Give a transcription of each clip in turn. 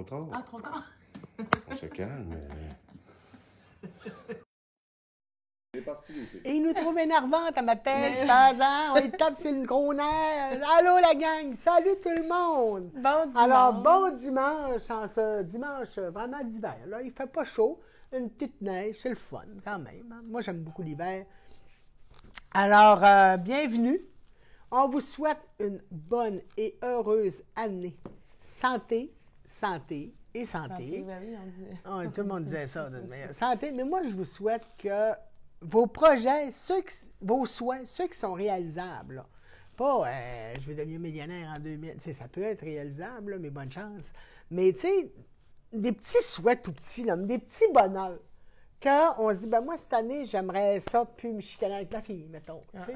trop tard. Ah, trop tard? On se calme. C'est parti, les filles. Et il nous trouve énervante à matin, je pense, hein? On lui tape sur le gros nerf. Allô, la gang! Salut tout le monde! Bon dimanche. Alors, bon dimanche, en ce dimanche vraiment d'hiver. Là, il fait pas chaud, une petite neige, c'est le fun quand même. Hein? Moi, j'aime beaucoup l'hiver. Alors, bienvenue. On vous souhaite une bonne et heureuse année. Santé, santé et santé. Ben oui, on dit. Ah, tout le monde disait ça. Santé, mais moi, je vous souhaite que vos projets, vos souhaits, ceux qui sont réalisables, là, pas je vais devenir millionnaire en 2000, tu sais, ça peut être réalisable, là, mais bonne chance. Mais tu sais, des petits souhaits tout petits, là, des petits bonheurs. Quand on se dit, ben moi, cette année, j'aimerais ça, puis me chicaner avec ma fille, mettons. Tu sais,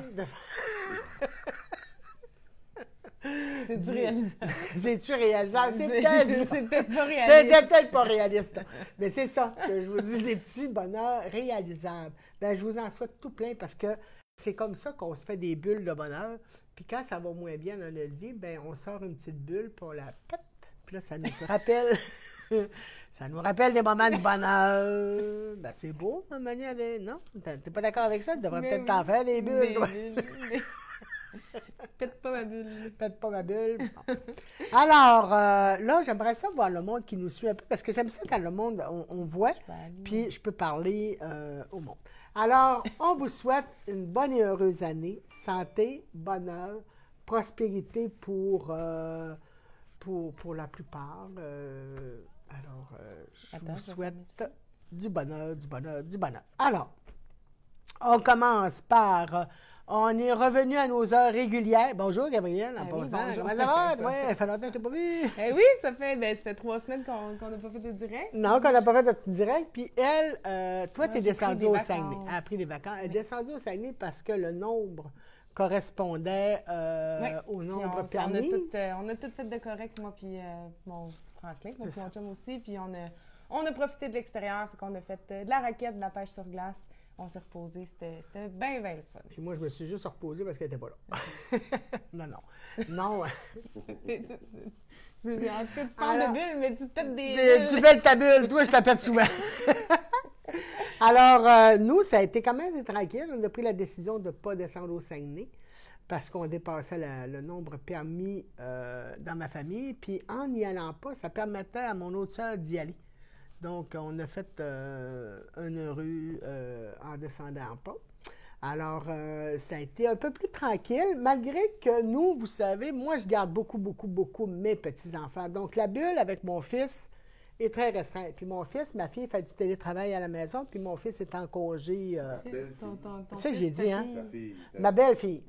C'est-tu réalisable? C'est-tu réalisable? C'est peut-être pas C'est réaliste. peut-être pas réaliste. Mais c'est ça que je vous dis, des petits bonheurs réalisables. Ben, je vous en souhaite tout plein parce que c'est comme ça qu'on se fait des bulles de bonheur. Puis quand ça va moins bien dans notre vie, ben on sort une petite bulle pour la pète. Puis là, ça nous rappelle. Ça nous rappelle des moments de bonheur. Ben, c'est beau, ma manière de. Non? T'es pas d'accord avec ça? Tu devrais peut-être t'en faire des bulles. toi. Pète pas ma bulle. Pète pas ma bulle. Bon. Alors, là, j'aimerais ça voir le monde qui nous suit un peu, parce que j'aime ça quand le monde, on voit, puis je peux parler au monde. Alors, on vous souhaite une bonne et heureuse année, santé, bonheur, prospérité pour la plupart. Je vous souhaite du bonheur, du bonheur, du bonheur. Alors, on commence par... on est revenu à nos heures régulières. Bonjour, Gabrielle, en Oui, passant. bonjour. Comment ça va? Ouais, ça fait longtemps que je t'ai pas vu. Eh oui, ça fait 3 semaines qu'on n'a pas fait de direct. Non, qu'on n'a pas fait de petit direct. Puis elle, toi, tu es j'ai descendue pris au des Saguenay. vacances. Elle a pris des vacances. Elle est descendue au Saguenay parce que le nombre correspondait au Puis nombre on permis. a tout fait de correct, moi puis mon Franklin, puis mon chum aussi. Puis on a profité de l'extérieur, fait qu'on a fait de la raquette, de la pêche sur glace. On s'est reposé, c'était bien, bien le fun. Puis moi, je me suis juste reposée parce qu'elle n'était pas là. Non. Non. Je veux dire, en tout cas, tu parles Alors, de bulles, mais tu pètes des bulles. Tu pètes ta bulle, toi, je te pète souvent. Alors, nous, ça a été quand même tranquille. On a pris la décision de ne pas descendre au Saguenay parce qu'on dépassait le nombre permis dans ma famille. Puis en n'y allant pas, ça permettait à mon autre sœur d'y aller. Donc, on a fait une rue en descendant pas. Alors, ça a été un peu plus tranquille, malgré que nous, vous savez, moi, je garde beaucoup mes petits-enfants. Donc, la bulle avec mon fils est très restreinte. Puis mon fils, ma fille fait du télétravail à la maison, puis mon fils est en congé. Ton C'est ça que j'ai fils, dit, ta hein? fille. La fille. Ma belle-fille.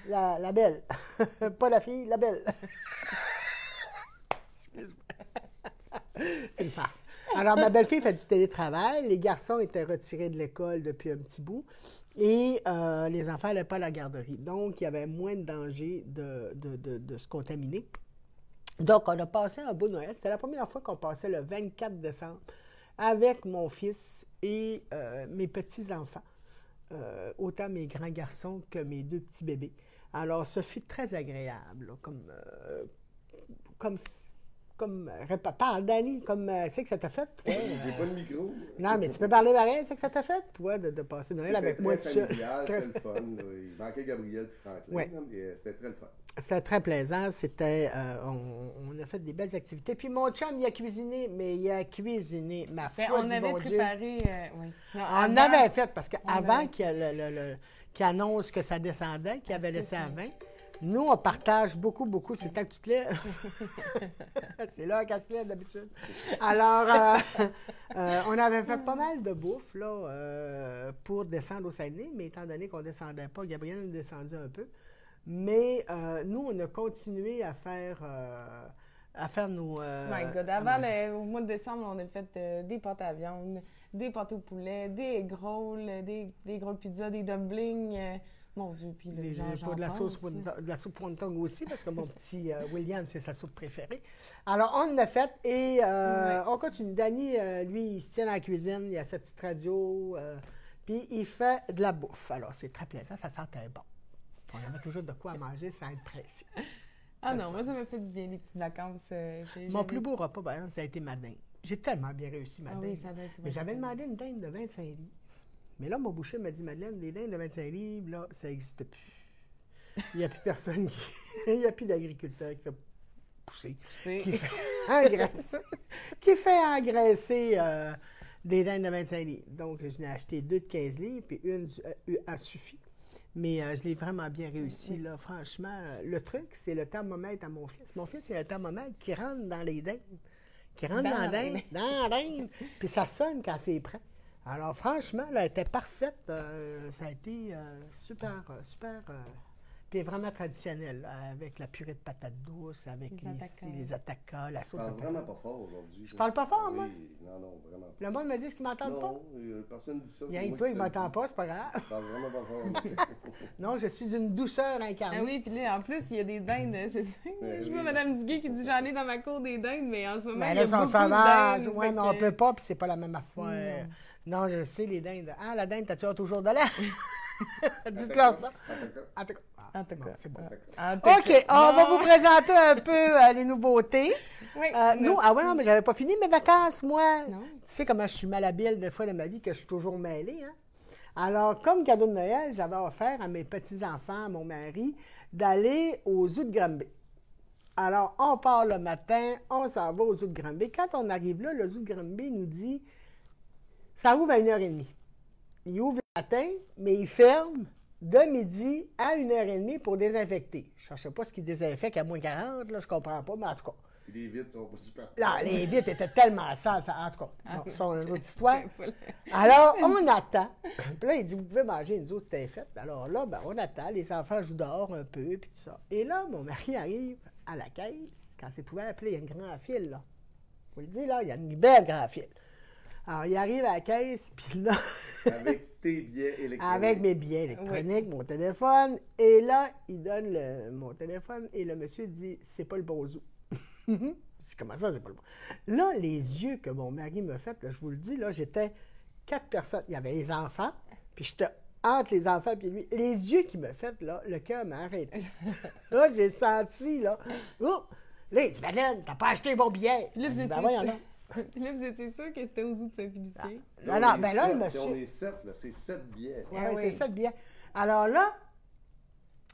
La belle. Pas la fille, la belle. Excuse-moi. C'est une farce. Alors, ma belle-fille fait du télétravail. Les garçons étaient retirés de l'école depuis un petit bout. Et les enfants n'allaient pas à la garderie. Donc, il y avait moins de danger de se contaminer. Donc, on a passé un beau Noël. C'était la première fois qu'on passait le 24 décembre avec mon fils et mes petits-enfants. Autant mes grands garçons que mes 2 petits bébés. Alors, ce fut très agréable, là, parle, Dani, c'est que ça t'a fait, toi? J'ai pas le micro. Non, mais tu peux parler pareil, c'est que ça t'a fait, toi, de passer Noël avec moi tout C'était seul. très familial, c'était le fun. Là. Il manquait Gabriel et Franklin, Ouais. là, mais c'était très le fun. C'était très plaisant, on a fait des belles activités. Puis mon chum, il a cuisiné, mais il a cuisiné, ma foi On du avait bon Dieu. préparé, oui. Non, On avant- avait fait, parce qu'avant avait- qu'il annonce que ça descendait, qu'il avait c'est laissé ça. à 20, nous, on partage beaucoup. C'est le temps que tu te lèves. C'est là qu'elle se lève d'habitude. Alors, on avait fait pas mal de bouffe là, pour descendre au Saguenay, mais étant donné qu'on ne descendait pas, Gabriel est descendu un peu. Mais nous, on a continué à faire nos... My God. Avant, au mois de décembre, on a fait des pâtes à viande, des pâtes au poulet, des egg rolls, des grosses pizzas, des dumplings. Mon Dieu, puis le genre, Pas de la soupe wonton aussi, parce que mon petit William, c'est sa soupe préférée. Alors, on l'a fait et on continue. Danny, lui, il se tient dans la cuisine, il a sa petite radio, puis il fait de la bouffe. Alors, c'est très plaisant, ça sentait bon. On avait toujours de quoi manger sans être pressé. Ah non, moi, ça m'a fait du bien, les petites vacances. Mon plus beau repas, par exemple, ça a été ma dinde. J'ai tellement bien réussi ma Ah dinde. oui, ça doit être Mais j'avais demandé une dinde de 25 livres. Mais là, mon boucher m'a dit, Madeleine, les dindes de 25 livres, là, ça n'existe plus. Il n'y a plus personne qui... Il n'y a plus d'agriculteur qui fait pousser, qui fait engraisser des dindes de 25 livres. Donc, je n'ai acheté 2 de 15 livres, puis une a suffi. Mais je l'ai vraiment bien réussi, là. Franchement, le truc, c'est le thermomètre à mon fils. Mon fils, il a un thermomètre qui rentre dans les dindes. Qui rentre dans la dinde. Puis ça sonne quand c'est prêt. Alors, franchement, là, elle était parfaite. Ça a été super. Puis vraiment traditionnel, avec la purée de patates douces, avec les attaquas, la sauce. Je parle vraiment pas fort aujourd'hui. Je parle pas fort, moi? Oui, non, vraiment pas. Le monde me dit qu'ils m'entendent pas? Non, personne ne dit ça. Il y a toi, il m'entend pas, c'est pas grave. Je parle vraiment pas fort. Non, je suis une douceur incarnée. Ah oui, puis là, en plus, il y a des dindes, c'est ça. Je vois Mme Duguay qui dit « J'en ai dans ma cour des dindes », mais en ce moment, il y a beaucoup de dindes. Oui, mais on peut pas, puis c'est pas la même affaire. Non, je sais, les dindes. Ah, la dinde, t'as-tu hâte au jour de l'an? Dites-leur ça. En tout cas. C'est bon. OK, on va vous présenter un peu les nouveautés. Oui. Non, mais j'avais pas fini mes vacances, moi. Non. Tu sais comment je suis malhabile des fois de ma vie, que je suis toujours mêlée, hein? Alors, comme cadeau de Noël, j'avais offert à mes petits-enfants, à mon mari, d'aller au zoo de Granby. Alors, on part le matin, on s'en va au zoo de Granby. Quand on arrive là, le zoo de Granby nous dit, ça ouvre à 1h30. Il ouvre le matin, mais il ferme de midi à 1h30 pour désinfecter. Je ne sais pas ce qu'il désinfecte à moins 40, là, je comprends pas, mais en tout cas. Les vitres sont pas super. Là, les vitres étaient tellement sales, ça, en tout cas. Bon, c'est une autre histoire. Alors, on attend. Puis là, il dit, vous pouvez manger, nous autres, c'était fait. Alors là, ben, on attend, les enfants jouent dehors un peu, puis tout ça. Et là, mon mari arrive à la caisse, quand c'est ouvert, puis là, il y a une grande file, là. Je vous le dis, là, il y a une belle grande file. Alors, il arrive à la caisse, puis là... Avec tes billets électroniques. Avec mes billets électroniques, mon téléphone. Et là, il donne mon téléphone, et le monsieur dit, c'est pas le bon zoo. C'est comment ça, c'est pas le bon. Là, les yeux que mon mari me fait, là, je vous le dis, là, j'étais 4 personnes. Il y avait les enfants, puis j'étais entre les enfants et lui. Les yeux qu'il me fait, là, le cœur m'a arrêté. Là, j'ai senti, là. Oh! Là, il dit, Madeleine, t'as pas acheté mon billet. Là, vous étiez sûr que c'était au zoo de Saint-Félicien? Non, ben là, le monsieur. On est 7, là, c'est 7 billets. Oui, c'est 7 billets. Alors là,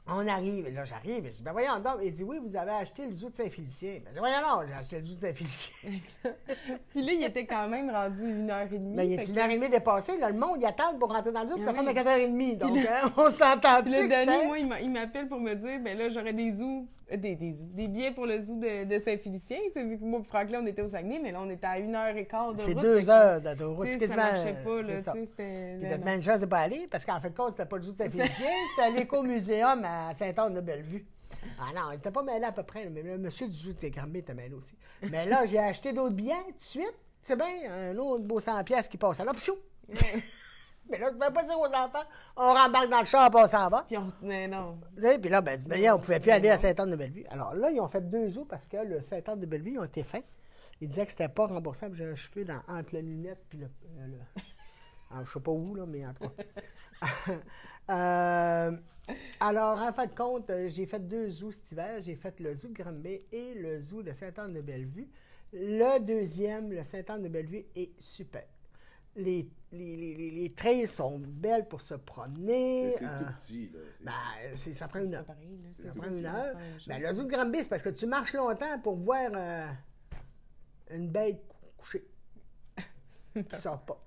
on arrive, et là, j'arrive, et je dis, ben voyons donc. Il dit, oui, vous avez acheté le zoo de Saint-Félicien. Ben, je dis, voyons donc, j'ai acheté le zoo de Saint-Félicien. Puis là, il était quand même rendu 1h30. Ben, il est 1h30 dépassé. Là, le monde, il attend pour rentrer dans le zoo, puis ça fait 4h30. Donc, on s'entend-tu? Le Denis, moi, il m'appelle pour me dire, ben là, j'aurais des billets pour le zoo de Saint-Félicien. Tu sais, vu que moi et Franklin, on était au Saguenay, mais là, on était à 1h15 de route. C'est 2 heures de route. Ça marchait pas, là. Puis de même chose de pas aller, parce qu'en fait, c'était pas le zoo de Saint-Félicien, c'était l'écomuséum à Saint-Anne-de-Bellevue. Ah non, il n'était pas mêlé à peu près, mais le monsieur du zoo de Granby était mêlé aussi. Mais là, j'ai acheté d'autres billets tout de suite. C'est bien, un autre beau 100$ qui passe à l'option. Mais là, je ne pouvais pas dire aux enfants, on rembarque dans le char, puis on s'en va. Mais non. Puis là, on ne pouvait plus aller à Saint-Anne-de-Bellevue. Alors là, ils ont fait 2 zoos parce que le Saint-Anne-de-Bellevue, ils ont été fins. Ils disaient que c'était pas remboursable. J'ai un cheveu entre la lunette puis le alors, je ne sais pas où, là, mais en tout cas. Alors, en fin de compte, j'ai fait 2 zoos cet hiver. J'ai fait le zoo de Granby et le zoo de Saint-Anne-de-Bellevue. Le deuxième, le Saint-Anne-de-Bellevue, est super. Les trails sont belles pour se promener. C'est tout petit, là. Ça prend une heure. Ça prend une heure. Ben, le zoo de Granby, c'est parce que tu marches longtemps pour voir une bête couchée. Qui ne sort pas.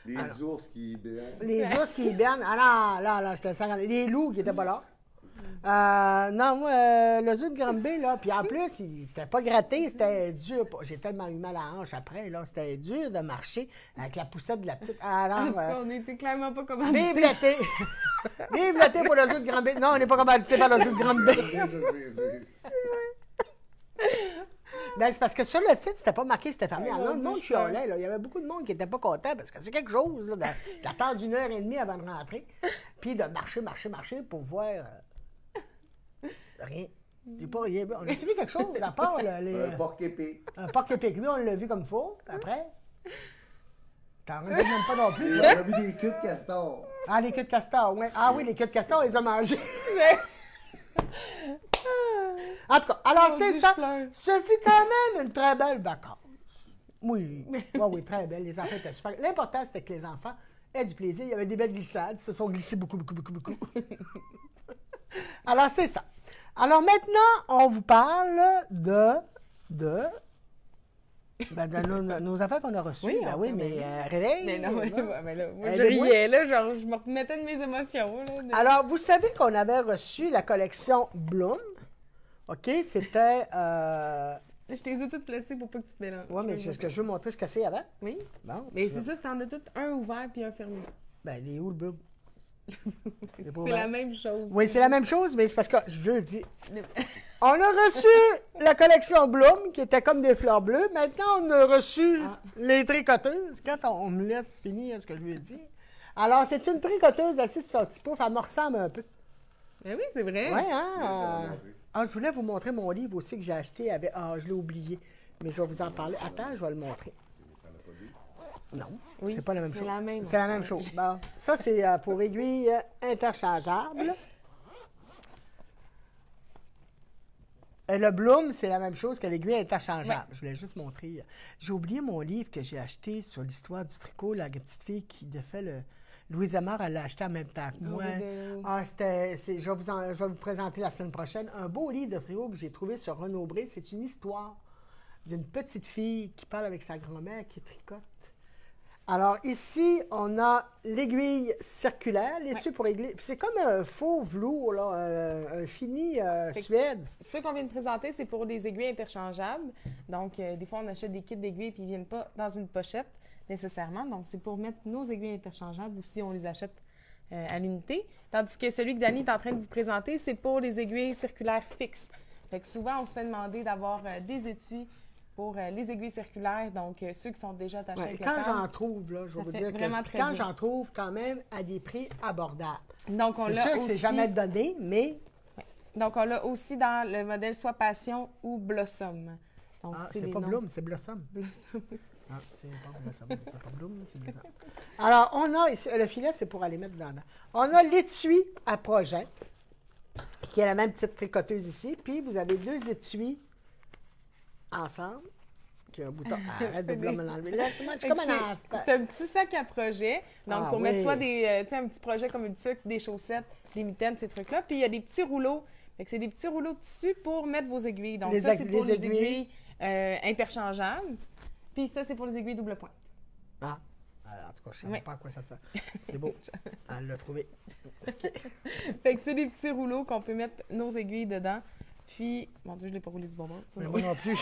Les ours qui hibernent. Les ours qui hibernent. Ah non, là, je te sens. Les loups qui n'étaient pas là. Non, moi, le zoo de Granby, là, puis en plus, c'était pas gratté, c'était dur. J'ai tellement eu mal à la hanche après, là, c'était dur de marcher avec la poussette de la petite. En tout cas, on n'était clairement pas commandité. Vive l'été! Vive l'été pour le zoo de Granby! Non, on n'est pas commandité par le zoo de Granby. Ben, c'est parce que sur le site, c'était pas marqué, c'était fermé. Alors, le monde chialait, là. Il y avait beaucoup de monde qui n'était pas content parce que c'est quelque chose, là, d'attendre 1h30 avant de rentrer, puis de marcher pour voir rien. J'ai pas rien. On a-tu vu quelque chose à part Un porc-épic. Un porc-épic. Lui, on l'a vu comme il faut. Après, t'en regardes même pas non plus. On a vu des queues de castor. Ah, les queues de castor, oui. Ah oui, les queues de castor, ils ont mangé. En tout cas, alors Mon c'est Dieu, ça. je pleure. Ce fut quand même une très belle vacance. Oui, oui, très belle. Les enfants étaient super. L'important, c'était que les enfants aient du plaisir. Il y avait des belles glissades. Ils se sont glissés beaucoup. Alors, c'est ça. Alors, maintenant, on vous parle de nos affaires qu'on a reçues. Oui, Oui, mais réveille. Mais non, là. mais là, moi, je Aidez-moi. riais, là, genre, je me remettais de mes émotions, là. Alors, vous savez qu'on avait reçu la collection Bloom. OK? C'était... Je t'ai toutes placées pour pas que tu te mélanges. Oui, mais ce que je veux montrer, ce que c'est avant. Oui. Bon. Mais c'est ça, c'est en a tout un ouvert puis un fermé. Ben, il est où le Bloom? C'est la même chose. Oui, c'est la même chose, mais c'est parce que, je veux dire, on a reçu la collection Bloom, qui était comme des fleurs bleues. Maintenant, on a reçu les tricoteuses. Quand on me laisse finir ce que je veux dire. Alors, c'est une tricoteuse assise sur son petit pouf. Elle me ressemble un peu. Ben oui, c'est vrai. Oui, hein? Je voulais vous montrer mon livre aussi que j'ai acheté avec... je l'ai oublié. Mais je vais vous en parler. Attends, je vais le montrer. Non, Oui, c'est pas la même c'est chose. la même C'est la même affaire. chose. Bon, ça, c'est pour aiguilles interchangeables. Et le Bloom, c'est la même chose que l'aiguille interchangeable. Ouais. Je voulais juste montrer. J'ai oublié mon livre que j'ai acheté sur l'histoire du tricot. La petite fille qui défait le... Louise Amar, elle l'a acheté en même temps que moi. Je vais vous présenter la semaine prochaine un beau livre de tricot que j'ai trouvé sur Renaud Bré. C'est une histoire d'une petite fille qui parle avec sa grand-mère qui tricote. Alors, ici, on a l'aiguille circulaire, l'étui pour aiguille. Puis c'est comme un faux velours, là, un fini suède. Ce qu'on vient de présenter, c'est pour des aiguilles interchangeables. Donc, des fois, on achète des kits d'aiguilles puis ils ne viennent pas dans une pochette nécessairement. Donc, c'est pour mettre nos aiguilles interchangeables ou si on les achète à l'unité. Tandis que celui que Dani est en train de vous présenter, c'est pour les aiguilles circulaires fixes. Fait que souvent, on se fait demander d'avoir des étuis pour les aiguilles circulaires, donc ceux qui sont déjà attachés avec Quand le j'en câble. trouve, là, je vais Ça vous fait dire vraiment que très quand bien. j'en trouve quand même à des prix abordables. Donc, on C'est l'a sûr que aussi... c'est jamais donné, mais... Donc, on l'a aussi dans le modèle soit Passion ou Blossom. Donc, c'est des pas noms. Bloom, c'est Blossom. Blossom. C'est pas Blossom, c'est pas Bloom, c'est Blossom. Alors, on a ici, le filet, c'est pour aller mettre dans. On a l'étui à projet, qui est la même petite tricoteuse ici. Puis, vous avez deux étuis ensemble, qui a un bouton. Arrête de vouloir me l'enlever. Laisse-moi, c'est comme un enfant. C'est un petit sac à projet. Donc, pour mettre soit des, tu sais, un petit projet comme une tuque, des chaussettes, des mitaines, ces trucs-là. Puis, il y a des petits rouleaux. Fait que c'est des petits rouleaux de tissu pour mettre vos aiguilles. Donc, ça, c'est pour les aiguilles interchangeables. Puis, ça, c'est pour les aiguilles double point. En tout cas, je ne sais pas à quoi ça sert. C'est beau. Elle l'a trouvé. Fait que c'est des petits rouleaux qu'on peut mettre nos aiguilles dedans. Puis, mon Dieu, je ne l'ai pas roulé du bon bord. Mais moi non plus.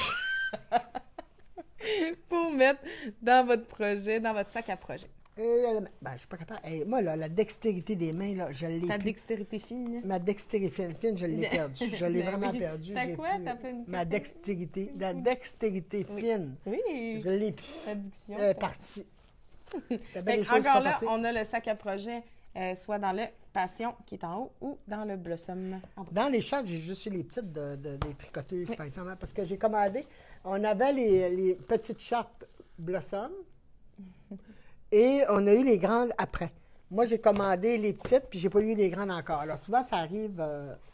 Pour mettre dans votre projet, dans votre sac à projet. Je suis pas capable. Moi, là, la dextérité des mains, là, je l'ai Ta plus. dextérité fine. Ma dextérité fine, je l'ai perdue. Je l'ai Ben vraiment oui. perdue. T'as J'ai quoi? plus- T'as fait une- Ma dextérité. La dextérité fine. Oui, Je l'ai plus. l'addiction. Elle est partie. T'as bien Fait des que choses encore pas là, parties. on a le sac à projet, soit dans le Passion qui est en haut ou dans le Blossom en bas. Dans les chats, j'ai juste eu les petites des tricoteuses, par exemple, hein, parce que j'ai commandé. On avait les petites chattes Blossom et on a eu les grandes après. Moi, j'ai commandé les petites, puis j'ai pas eu les grandes encore. Alors, souvent, ça arrive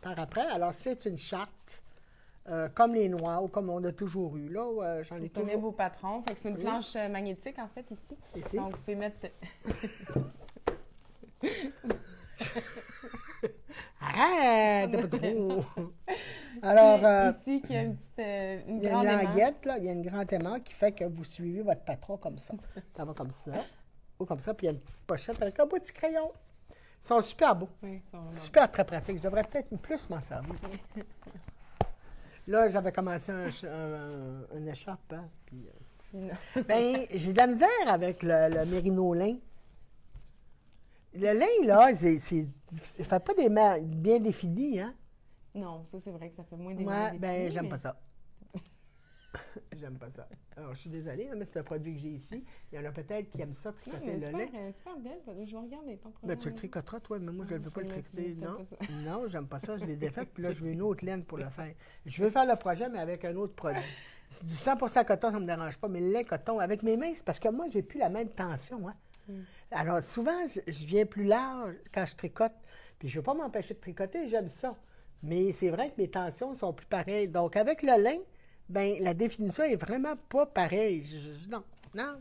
par après. Alors, c'est une chatte comme les noix ou comme on a toujours eu. Là, j'en ai Vous prenez toujours. vos patrons. Fait que c'est une Oui. planche magnétique, en fait, ici. Ici. Donc, vous pouvez mettre... Arrête! Pas trop. Alors, ici, qui a une petite... une il y a grande une aimant. languette, là, il y a une grande aimant qui fait que vous suivez votre patron comme ça. Ça va comme ça. Ou comme ça, puis il y a une petite pochette avec un petit crayon. Ils sont super beaux. Oui, ils sont vraiment- Super très pratiques. Je devrais peut-être plus m'en servir. Là, j'avais commencé un écharpe. Hein, puis, ben, j'ai de la misère avec le mérino lin. Le lin, là, ça fait pas des mains bien définies, hein? Non, ça, c'est vrai que ça fait moins des Moi, ben, j'aime pas ça. J'aime pas ça. Alors, je suis désolée, hein, mais c'est un produit que j'ai ici. Il y en a peut-être qui aiment ça, Non, tricoter mais le lin. super belle. Je vais regarder ton produit. Ben, tu le tricoteras, toi, mais moi, je ne veux pas le Je vais tricoter. mettre- Non, t'aimes pas ça. non, j'aime pas ça. Je l'ai défaite, puis là, je veux une autre laine pour le faire. Je veux faire le projet, mais avec un autre produit. C'est du 100% coton, ça ne me dérange pas, mais le lin coton, avec mes mains, c'est parce que moi, j'ai plus la même tension. Hein. Alors, souvent, je viens plus large quand je tricote, puis je ne veux pas m'empêcher de tricoter, j'aime ça. Mais c'est vrai que mes tensions sont plus pareilles. Donc, avec le lin, ben la définition est vraiment pas pareille. Non,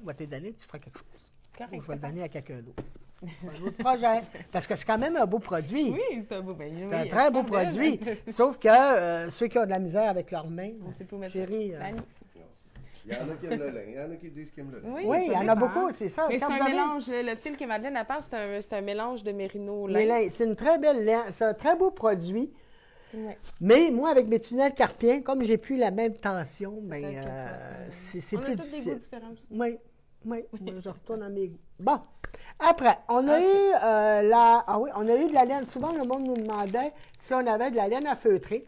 on va te donner, tu feras quelque chose. Correct, Ou je vais le c'est donner à quelqu'un d'autre. Un autre projet. Parce que c'est quand même un beau produit. Oui, c'est un beau ben, C'est un très beau produit. Sauf que ceux qui ont de la misère avec leurs mains, On sait pas où mettre chérie, ça. Annie. Il y en a qui aiment le lin, il y en a qui disent qu'ils aiment le lin. oui, il y en a dépend. beaucoup, c'est ça. Mais Quand c'est vous un avez- mélange. Le fil que Madeleine elle parle, c'est un mélange de mérino Les lin. lins, c'est une très belle laine, c'est un très beau produit. Ouais. Mais moi, avec mes tunnels carpiens, comme j'ai plus la même tension, ben, Peut-être que toi, c'est On plus a tous des difficile. goûts différents aussi. Oui, moi, je retourne à mes goûts. Bon, après, on a eu on a eu de la laine. Souvent, le monde nous demandait si on avait de la laine à feutrer.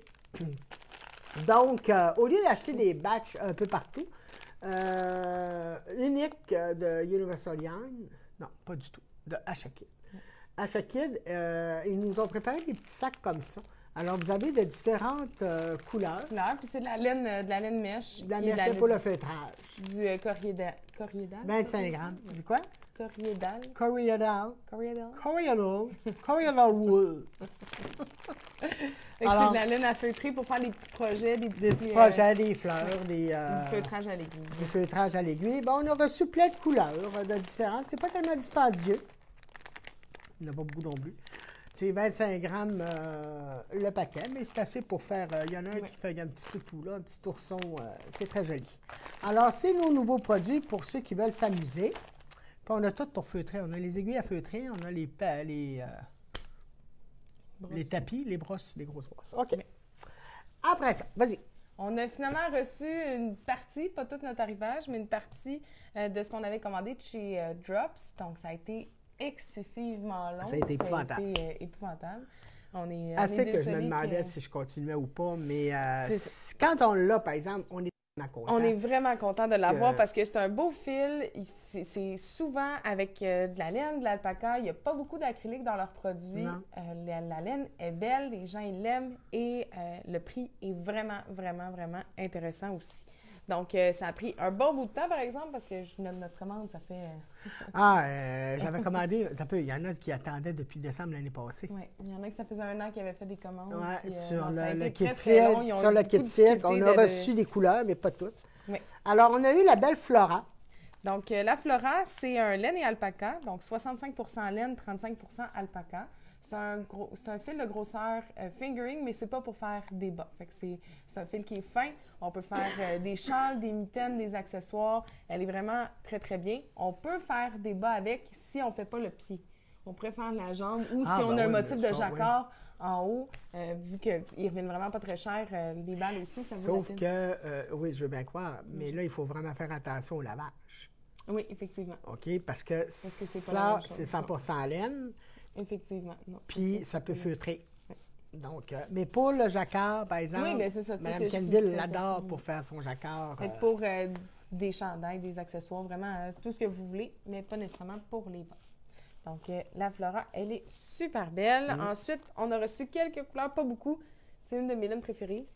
Donc, au lieu d'acheter des batchs un peu partout, l'unique de Universal Yarn, non, pas du tout, de Ashakid. Ashakid, ils nous ont préparé des petits sacs comme ça. Alors, vous avez de différentes couleurs. Là, puis c'est de la laine mèche. De la qui est mèche pour le feutrage. Du coriédal. 25 grammes. Du quoi? Coriédal. Coriandal. Coriédal. Coriandal wool. Fait que Alors- c'est de la laine à feutrer pour faire des petits projets, des Des petits projets, des fleurs, du feutrage à l'aiguille. du feutrage à l'aiguille. Bon, on a reçu plein de couleurs de différentes. C'est pas tellement dispendieux. Il n'y en a pas beaucoup non plus. C'est 25 grammes le paquet, mais c'est assez pour faire. Il y en a un qui fait un petit toutou, là, un petit ourson. C'est très joli. Alors, c'est nos nouveaux produits pour ceux qui veulent s'amuser. Puis on a tout pour feutrer. On a les aiguilles à feutrer, on a les tapis, les brosses, les grosses brosses. OK. Après ça, vas-y. On a finalement reçu une partie, pas tout notre arrivage, mais une partie de ce qu'on avait commandé de chez Drops. Donc, ça a été excessivement long. Ça a été épouvantable. épouvantable. On est Assez que je me désolé demandais si je continuais ou pas, mais C'est quand on l'a, par exemple, on est vraiment content. On est vraiment content de l'avoir Que- parce que c'est un beau fil. C'est souvent avec de la laine, de l'alpaca. Il n'y a pas beaucoup d'acrylique dans leurs produits. Non. La laine est belle, les gens ils l'aiment et le prix est vraiment, vraiment, vraiment intéressant aussi. Donc, ça a pris un bon bout de temps, par exemple, parce que notre commande, ça fait... J'avais commandé, un peu, il y en a qui attendaient depuis décembre l'année passée. Oui, il y en a qui ça faisait un an qu'ils avaient fait des commandes. Ouais, puis, sur non, ça a le été kit très, très long. Ils silk, ont sur eu le beaucoup kit de silk, on difficultés a reçu des couleurs, mais pas toutes. Oui. Alors, on a eu la belle Flora. Donc, la Flora, c'est un laine et alpaca. Donc, 65 laine, 35 alpaca. C'est un fil de grosseur fingering, mais c'est pas pour faire des bas. Fait que c'est un fil qui est fin. On peut faire des châles, des mitaines, des accessoires. Elle est vraiment très, très bien. On peut faire des bas avec si on fait pas le pied. On pourrait faire la jambe ou si on a un motif de jacquard en haut, vu qu'ils reviennent vraiment pas très cher, les balles aussi, ça vaut Sauf la peine. que, oui, je veux bien croire, mais là, il faut vraiment faire attention au lavage. Oui, effectivement. OK? Parce que c'est pas la ça, même chose, c'est ça. 100% laine, Effectivement. Non, c'est puis ça peut c'est- feutrer. Donc, mais pour le jacquard, par exemple, Oui, bien, c'est ça. Tu sais, Mme c'est juste Kenville une l'adore façon. pour faire son jacquard. Faites pour des chandails, des accessoires, vraiment tout ce que vous voulez, mais pas nécessairement pour les bas. Donc, la Flora, elle est super belle. Ensuite, on a reçu quelques couleurs, pas beaucoup. C'est une de mes laines préférées.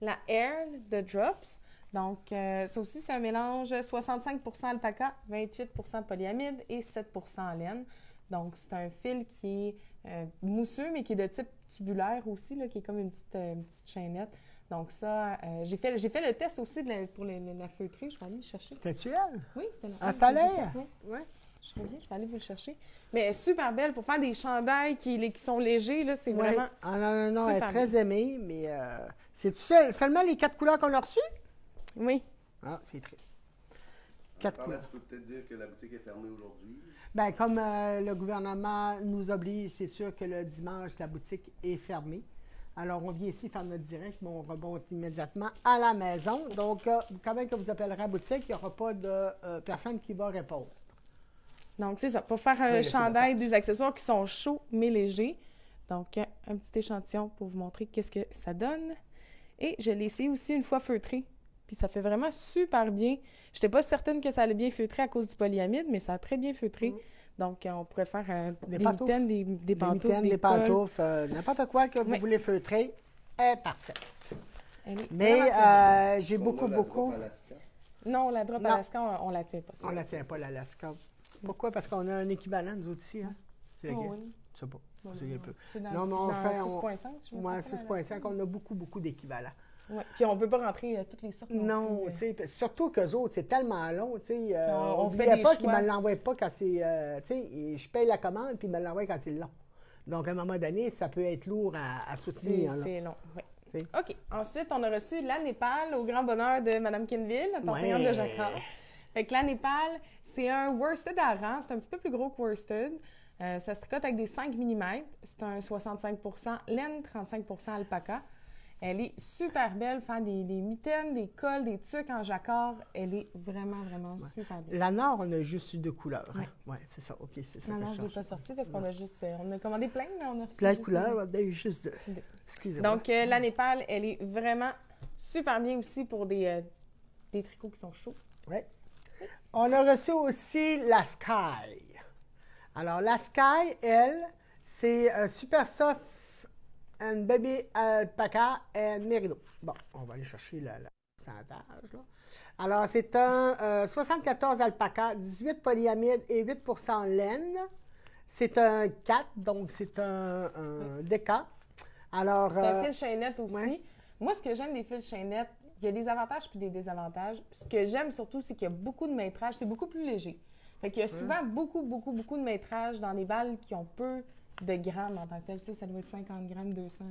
La Air de Drops. Donc, ça aussi, c'est un mélange 65 alpaca, 28 polyamide et 7 laine. Donc, c'est un fil qui est mousseux, mais qui est de type tubulaire aussi, là, qui est comme une petite chaînette. Donc, ça, j'ai fait le test aussi pour la feutrée. Je vais aller le chercher. C'était-tu elle? Oui, c'était la Ah, ça l'air? Oui. Oui. Je serais bien, je vais aller vous le chercher. Mais elle est super belle pour faire des chandails qui sont légers, là, c'est vraiment... Ah non, elle est super très aimée, mais c'est-tu seulement les 4 couleurs qu'on a reçues? Oui. Ah, c'est triste. 4 Par là, couleurs. tu peux peut-être dire que la boutique est fermée aujourd'hui. Bien, comme le gouvernement nous oblige, c'est sûr que le dimanche, la boutique est fermée. Alors, on vient ici faire notre direct, mais on remonte immédiatement à la maison. Donc, quand même que vous appellerez à la boutique, il n'y aura pas de personne qui va répondre. Donc, c'est ça. Pour faire un laissez-le chandail, faire. des accessoires qui sont chauds mais légers. Donc, un petit échantillon pour vous montrer qu'est-ce que ça donne. Et je l'ai essayé aussi une fois feutré. Puis ça fait vraiment super bien. Je n'étais pas certaine que ça allait bien feutrer à cause du polyamide, mais ça a très bien feutré. Donc, on pourrait faire des pantoufles. mitaines, des pantoufles, mitaines, des cols. pantoufles, n'importe quoi que vous Oui. voulez feutrer est parfait. Elle est Mais vraiment très belle. j'ai On beaucoup, a la beaucoup... drop Alaska. Non, la drop Non. Alaska, on la tient pas. ça. On ne la tient pas, l'Alaska. Pourquoi? Parce qu'on a un équivalent, nous autres, ici. Hein? C'est Oh lequel? oui. sais pas. Ouais, C'est un peu. C'est dans, Non, mais on dans fait... 6.5, je me Ouais, trompe pas, 6.5, on a beaucoup d'équivalents. Ouais. Puis on peut pas rentrer toutes les sortes. Non, plus, tu sais, surtout qu'eux autres, c'est tellement long, tu sais. On fait Oubliez des pas qu'ils choix. me l'envoient pas quand c'est... tu sais, je paye la commande, puis ils me l'envoient quand ils l'ont. Donc, à un moment donné, ça peut être lourd à soutenir. là. C'est long, oui. C'est- OK. Ensuite, on a reçu la Népal au grand bonheur de Mme Kinville, notre enseignante de Jacquard. Fait que la Népal, c'est un worsted à rang. C'est un petit peu plus gros que worsted. Ça se tricote avec des 5 mm. C'est un 65 laine, 35 alpaca. Elle est super belle. Faire des mitaines, des cols, des tucs en jacquard. Elle est vraiment super belle. La Nord, on a juste eu 2 couleurs. Ouais. Oui, c'est ça. OK, c'est ça Non, que non, je je ne l'ai cherche. pas sorti parce qu'on a juste... on a commandé plein, mais on a reçu Plein de juste couleurs, on a eu juste 2. deux. Excusez-moi. Donc, la Népal, elle est vraiment super bien aussi pour des tricots qui sont chauds. Ouais. On a reçu aussi la Sky. Alors, la Sky, elle, c'est Super Soft and Baby Alpaca and Merino. Bon, on va aller chercher le pourcentage. Là. Alors, c'est un 74 alpaca, 18 polyamide et 8 laine. C'est un 4, donc c'est un déca. Alors, C'est un fil chaînette aussi. ouais. Moi, ce que j'aime des fils chaînettes, il y a des avantages puis des désavantages. Ce que j'aime surtout, c'est qu'il y a beaucoup de métrage. C'est beaucoup plus léger. Fait qu'il y a souvent beaucoup de métrage dans des balles qui ont peu de grammes en tant que tel. Ça doit être 50 grammes, 200,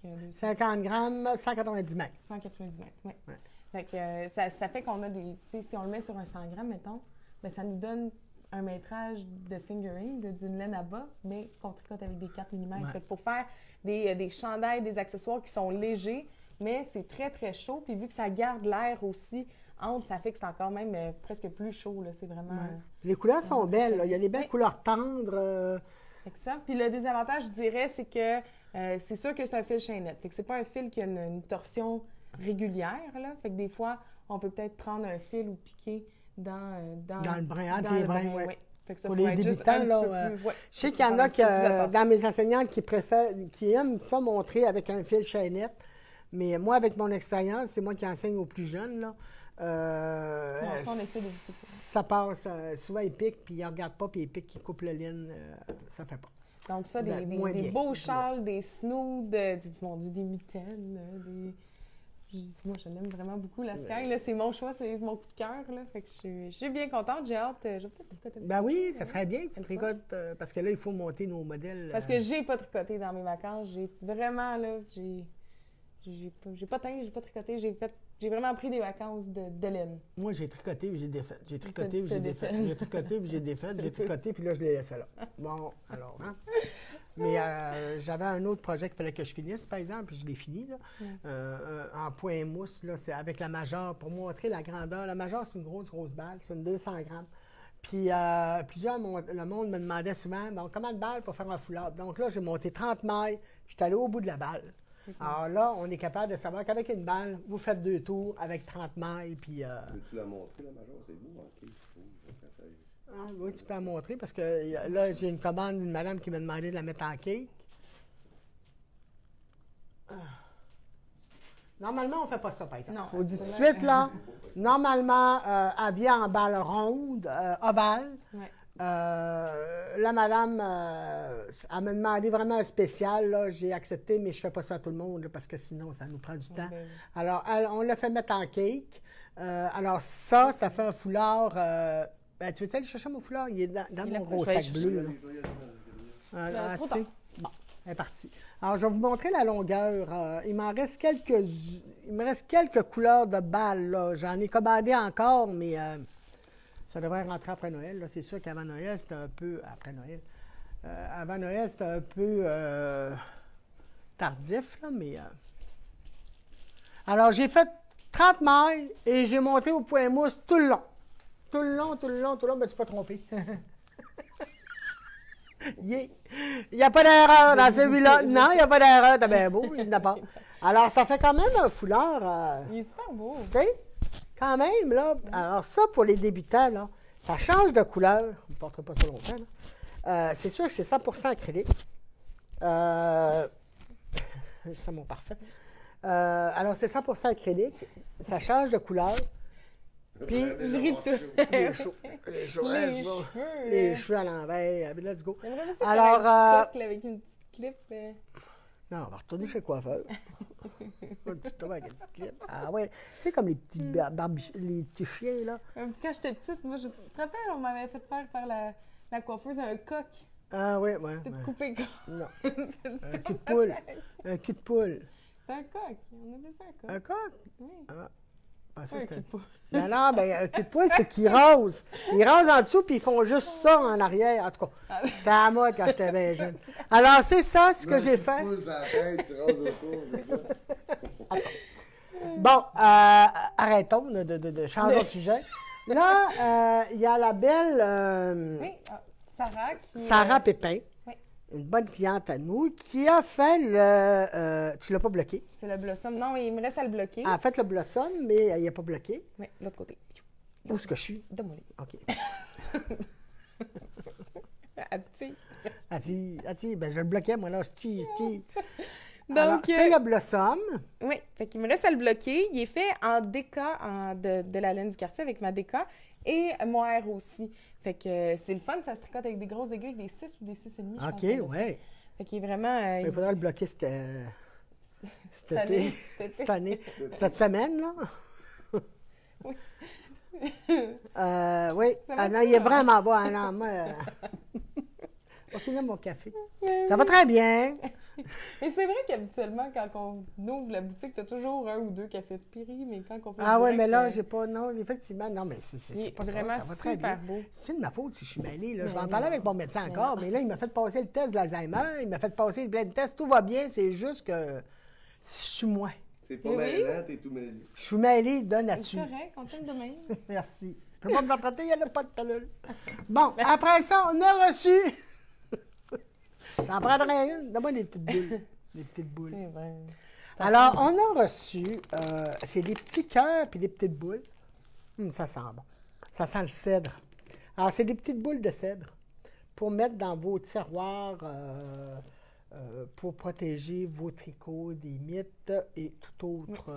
200. 50 grammes, 190 mètres. 190 mètres, oui. Ouais. Fait que ça fait qu'on a des... Tu sais, si on le met sur un 100 grammes, mettons, bien, ça nous donne un métrage de fingering, d'une laine à bas, mais qu'on tricote avec des 4 mm. Ouais. Fait que pour faire des chandails, des accessoires qui sont légers, mais c'est très chaud. Puis vu que ça garde l'air aussi entre, ça fait que c'est encore même presque plus chaud. Là. C'est vraiment... Ouais. Les couleurs sont belles. Là. Il y a des belles Ouais. couleurs tendres. Fait que ça. Puis le désavantage, je dirais, c'est que c'est sûr que c'est un fil chaînette. Fait que c'est pas un fil qui a une torsion régulière. Là. Fait que des fois, on peut peut-être prendre un fil ou piquer dans Dans le brin, entre dans les le brins, brin, ouais. ouais. Fait que ça Pour pourrait les être juste débutants, un là, petit peu plus, ouais. Je sais qu'il y en Faire a un petit peu plus attention. dans mes enseignantes qui aiment ça montrer avec un fil chaînette. Mais moi, avec mon expérience, c'est moi qui enseigne aux plus jeunes, là. Non, ça, on essaie d'éviter ça. Ça passe. Souvent, ils piquent, puis ils ne regardent pas, puis ils piquent, ils coupent le ligne. Ça fait pas. Donc ça, Ben, des moins bien. beaux châles, des snoods, des mitaines, moi, je l'aime vraiment beaucoup, la Sky. Là, c'est mon choix, c'est mon coup de cœur. Là. Fait que je suis bien contente, j'ai hâte. Je vais peut-être tricoter. Ben oui, ça serait bien que tu Une tricotes, parce que là, il faut monter nos modèles. Parce que j'ai pas tricoté dans mes vacances. J'ai vraiment, là, j'ai pas teint, j'ai pas tricoté. J'ai vraiment pris des vacances de laine. Moi, j'ai tricoté puis j'ai défait. J'ai tricoté puis T'as j'ai défait. défait. J'ai tricoté puis j'ai défait. J'ai tricoté puis là, je l'ai laissé là. Bon, alors, hein? Mais j'avais un autre projet qu'il fallait que je finisse, par exemple, puis je l'ai fini, là. En point mousse, là, c'est avec la majeure, pour montrer la grandeur. La majeure, c'est une grosse balle, c'est une 200 grammes. Puis le monde me demandait souvent, bon, comment de balles pour faire un foulard? Donc là, j'ai monté 30 mailles, je suis allé au bout de la balle. Alors là, on est capable de savoir qu'avec une balle, vous faites 2 tours avec 30 mailles, puis... Peux-tu la montrer, la majeure? C'est beau, OK. Ah, oui, tu peux la montrer parce que là, j'ai une commande d'une madame qui m'a demandé de la mettre en cake. Normalement, on ne fait pas ça, par exemple. Non, Je vous dis tout de absolument. suite, là. Normalement, elle vient en balle ronde, ovale. Ouais. La madame, elle m'a demandé vraiment un spécial, là. J'ai accepté, mais je ne fais pas ça à tout le monde, là, parce que sinon, ça nous prend du temps. ben oui. Alors, on l'a fait mettre en cake. Alors, ça fait un foulard. Ben, tu veux aller chercher mon foulard? Il est dans Il est mon là, gros je vais aller sac chercher. bleu. Là. Trop Tu sais? tard. Bon, elle est partie. Alors, je vais vous montrer la longueur. Il me reste quelques couleurs de balles, là. J'en ai commandé encore, mais ça devrait rentrer après Noël. Là. C'est sûr qu'avant Noël, c'était un peu... Après Noël. Avant Noël, c'était un peu tardif, là, mais... Alors, j'ai fait 30 mailles et j'ai monté au point mousse tout le long. Tout le long, mais je ne suis pas trompé. Il n'y a pas d'erreur dans celui-là. Non, il n'y a pas d'erreur. T'as bien beau, il n'y en a pas. Alors, ça fait quand même un foulard. Il est super beau. Tu sais, quand même, là. Alors, ça, pour les débutants, là, ça change de couleur. On ne portera pas ça longtemps, là. C'est sûr que c'est 100% acrylique. C'est mon parfait. Alors, c'est 100% acrylique. Ça change de couleur. Puis, Je ris de tout. les cheveux, les cheveux, Les let's go. cheveux. Les cheveux à l'envers, puis let's go. J'aimerais aussi Alors, faire un petit coq, là, avec une petite clip. Non, on va retourner chez le coiffeur. Un petit top avec une petite clip. Ah ouais, tu sais, comme les petits, les petits chiens, là. Quand j'étais petite, moi, je te rappelle, on m'avait fait faire par la coiffeuse un coq. Ah ouais, ouais. Tout ouais. coupé comme. Non. C'est Un tout cul de ça poule. pareil. Un cul de poule. C'est un coq. On appelle ça un coq. Un coq? Oui. Ah. Ah, ça, Pas un c'est cul de poule. Non, non, ben, un cul de poule, c'est qu'ils rasent. Ils rasent en dessous, puis ils font juste ça en arrière. En tout cas, c'était à moi quand j'étais bien jeune. Alors, c'est ça ce que j'ai fait. Tu poules à la tête, tu rases autour, c'est ça. Bon, arrêtons de changer de sujet. Là, il y a la belle Oui, Sarah qui. Sarah Pépin, Oui. une bonne cliente à nous, qui a fait le... tu l'as pas bloqué. C'est le blossom. Non, il me reste à le bloquer. Elle a fait le blossom, mais il n'a pas bloqué. Oui, l'autre côté. Où est-ce que je suis? Donne-moi les. OK. À petit. Ben, je le bloquais, moi, là. Donc, Alors, c'est le blossom. oui, fait qu'il me reste à le bloquer. Il est fait en déca de la laine du quartier avec ma déca et mohair aussi. Fait que c'est le fun, ça se tricote avec des grosses aiguilles, des 6 ou des 6,5. je OK, pense, ouais. Fait qu'il est vraiment. Il faudra le bloquer cet année, été. cet été. Cette année. Cette semaine, là. Oui. Oui. Ça Ah va non, bien, il est hein? vraiment bon. Ah non, moi... On va finir mon café. Ça va très bien. Et c'est vrai qu'habituellement, quand on ouvre la boutique, tu as toujours un ou deux cafés de Piri, mais quand on fait Ah oui, direct, mais là, j'ai pas... Non, effectivement, non, mais il c'est est pas ça. vraiment Ça va très super bien. beau. C'est de ma faute si je suis mêlée. Là. Je vais Mais en parler non. avec mon médecin Mais encore, non. mais là, il m'a fait passer le test de l'Alzheimer. Il m'a fait passer plein de tests. Tout va bien, c'est juste que je suis moi. C'est pas Oui. mêlant, t'es tout mêlé. Je suis mêlée de C'est nature. correct, on t'aime demain. Merci. Je peux pas me faire traiter, il n'y en a pas de pilule. Bon, après ça, on a reçu... J'en prendrai une. Donne-moi des petites boules. Des petites boules. C'est vrai. Alors, on a reçu, c'est des petits cœurs puis des petites boules. Ça sent bon. Ça sent le cèdre. Alors, c'est des petites boules de cèdre pour mettre dans vos tiroirs pour protéger vos tricots des mites et tout Oui, autre.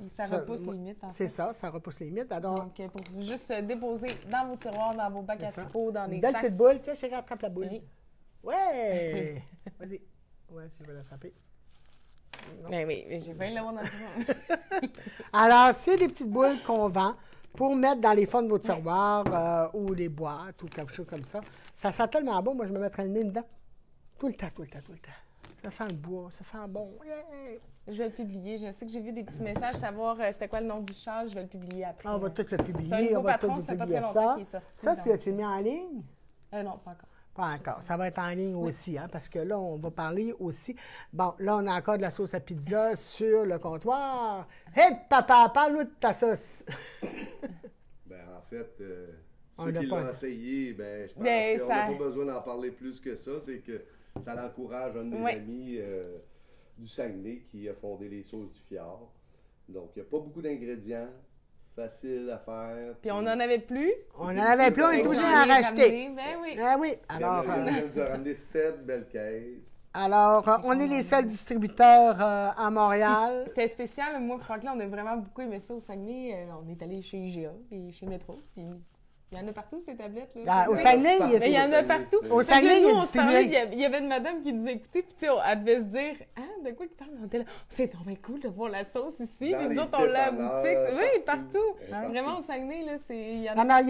ça repousse les limites, en C'est fait. ça repousse les mites. Alors, Donc, pour juste déposer dans vos tiroirs, dans vos bacs à c'est ça. tricots, dans les Une belle sacs. petite boule. Tiens, chérie, attrape la boule. Oui. Ouais! Vas-y. Ouais, si je vais l'attraper. Mais oui, mais j'ai failli l'avoir dans le fond. Alors, c'est des petites boules qu'on vend pour mettre dans les fonds de vos tiroirs ou les boîtes ou quelque chose comme ça. Ça sent tellement bon, moi, je me mettrais le nez dedans. Tout le temps. Ça sent le bois, ça sent bon. Yeah! Je vais le publier. Je sais que j'ai vu des petits messages, savoir c'était quoi le nom du châle. Je vais le publier après. On va tout le C'est un publier, nouveau on va patron, tout ça fait pas publier très longtemps ça. qu'il est sorti. Ça, donc, tu l'as-tu mis en ligne? non, pas encore. Pas encore. Ça va être en ligne aussi, hein, parce que là, on va parler aussi. Bon, là, on a encore de la sauce à pizza sur le comptoir. Hey, papa, parle-nous de ta sauce. Ben, en fait, On ceux l'a qui pas. l'ont essayé, ben, je pense Ben, qu'on ça- n'a pas besoin d'en parler plus que ça. C'est que ça l'encourage un de mes Ouais. amis du Saguenay qui a fondé les sauces du Fjord. Donc, il n'y a pas beaucoup d'ingrédients, facile à faire. Puis on n'en avait plus. On en avait plus, on est Fait que obligé j'en à ai racheter. ramené. Ben oui. Ah oui, Alors, alors... il nous a ramené 7 belles caisses. Alors, on est les seuls distributeurs à Montréal. C'était spécial. Moi, Franklin, on a vraiment beaucoup aimé ça au Saguenay. On est allé chez IGA et chez Métro. Puis il y en a partout, ces tablettes. Là. Ah, au Oui. Saguenay, Partout. Mais il y en a Saguenay. partout. Au Fait que Saguenay, là, il y a nous, on se parlait, distribué. il y avait une madame qui nous écoutait, puis tu sais, elle devait se dire « Ah, de quoi qu'il parle? » On était là « C'est vraiment cool de voir la sauce ici. » Dans Puis nous les autres, on l'a à la dépanneurs, boutique. Oui, partout. partout. Partout. Vraiment, au Saguenay, là, il y en Non, a... non,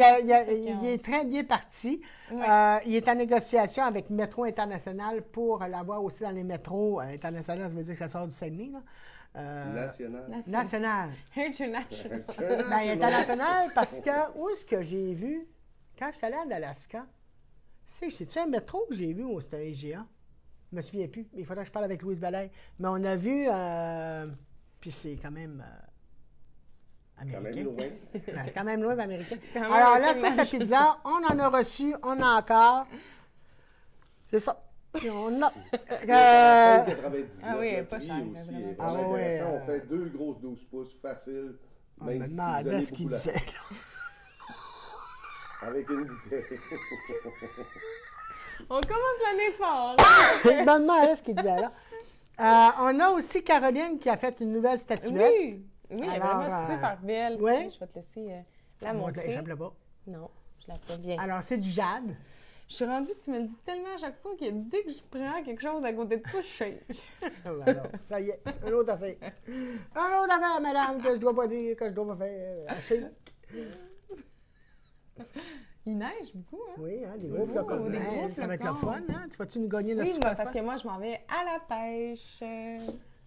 il est très bien parti. Ouais. Il est en négociation avec Métro International pour l'avoir aussi dans les métros internationaux. Ça veut dire que ça sort du Saguenay, là. National. National. International. Ben, international, parce que où est-ce que j'ai vu, quand je suis allé en Alaska, c'est-tu un métro que j'ai vu ou c'était un IGA? Je me souviens plus, mais il faudrait que je parle avec Louise Balaye. Mais on a vu, puis c'est quand même Quand américain. même loin. Ben, c'est quand même loin, mais américain. quand même Alors un là, peu ça, sa magique. pizza, on en a reçu, on a encore. C'est ça. Puis on a. 5,99. Ah oui, le pas prix cher, aussi vraiment. est Ah vraiment ouais, intéressant. On fait 2 grosses 12 pouces faciles. On Même me si vous demandait aimez ce qu'il beaucoup la disait. Avec une bouteille. On commence l'année fort. Je me demandais ce qu'il disait là. On a aussi Caroline qui a fait une nouvelle statuette. Oui, elle est Alors, vraiment super belle. ouais. Tiens, je vais te laisser la montrer. Échappe là bas. Non, je la fais bien. Alors, c'est du jade. Je suis rendue que tu me le dis tellement à chaque fois que dès que je prends quelque chose à côté de toi, je shake. Alors, ça y est, une autre affaire. Une autre affaire, madame, que je dois pas dire, que je dois pas faire. Il neige beaucoup, hein? Oui, hein, des gros flocons de des gros neige. Ça va être le flocons. fun, hein? Tu vas-tu nous gagner notre Oui, super parce fun? que moi, je m'en vais à la pêche.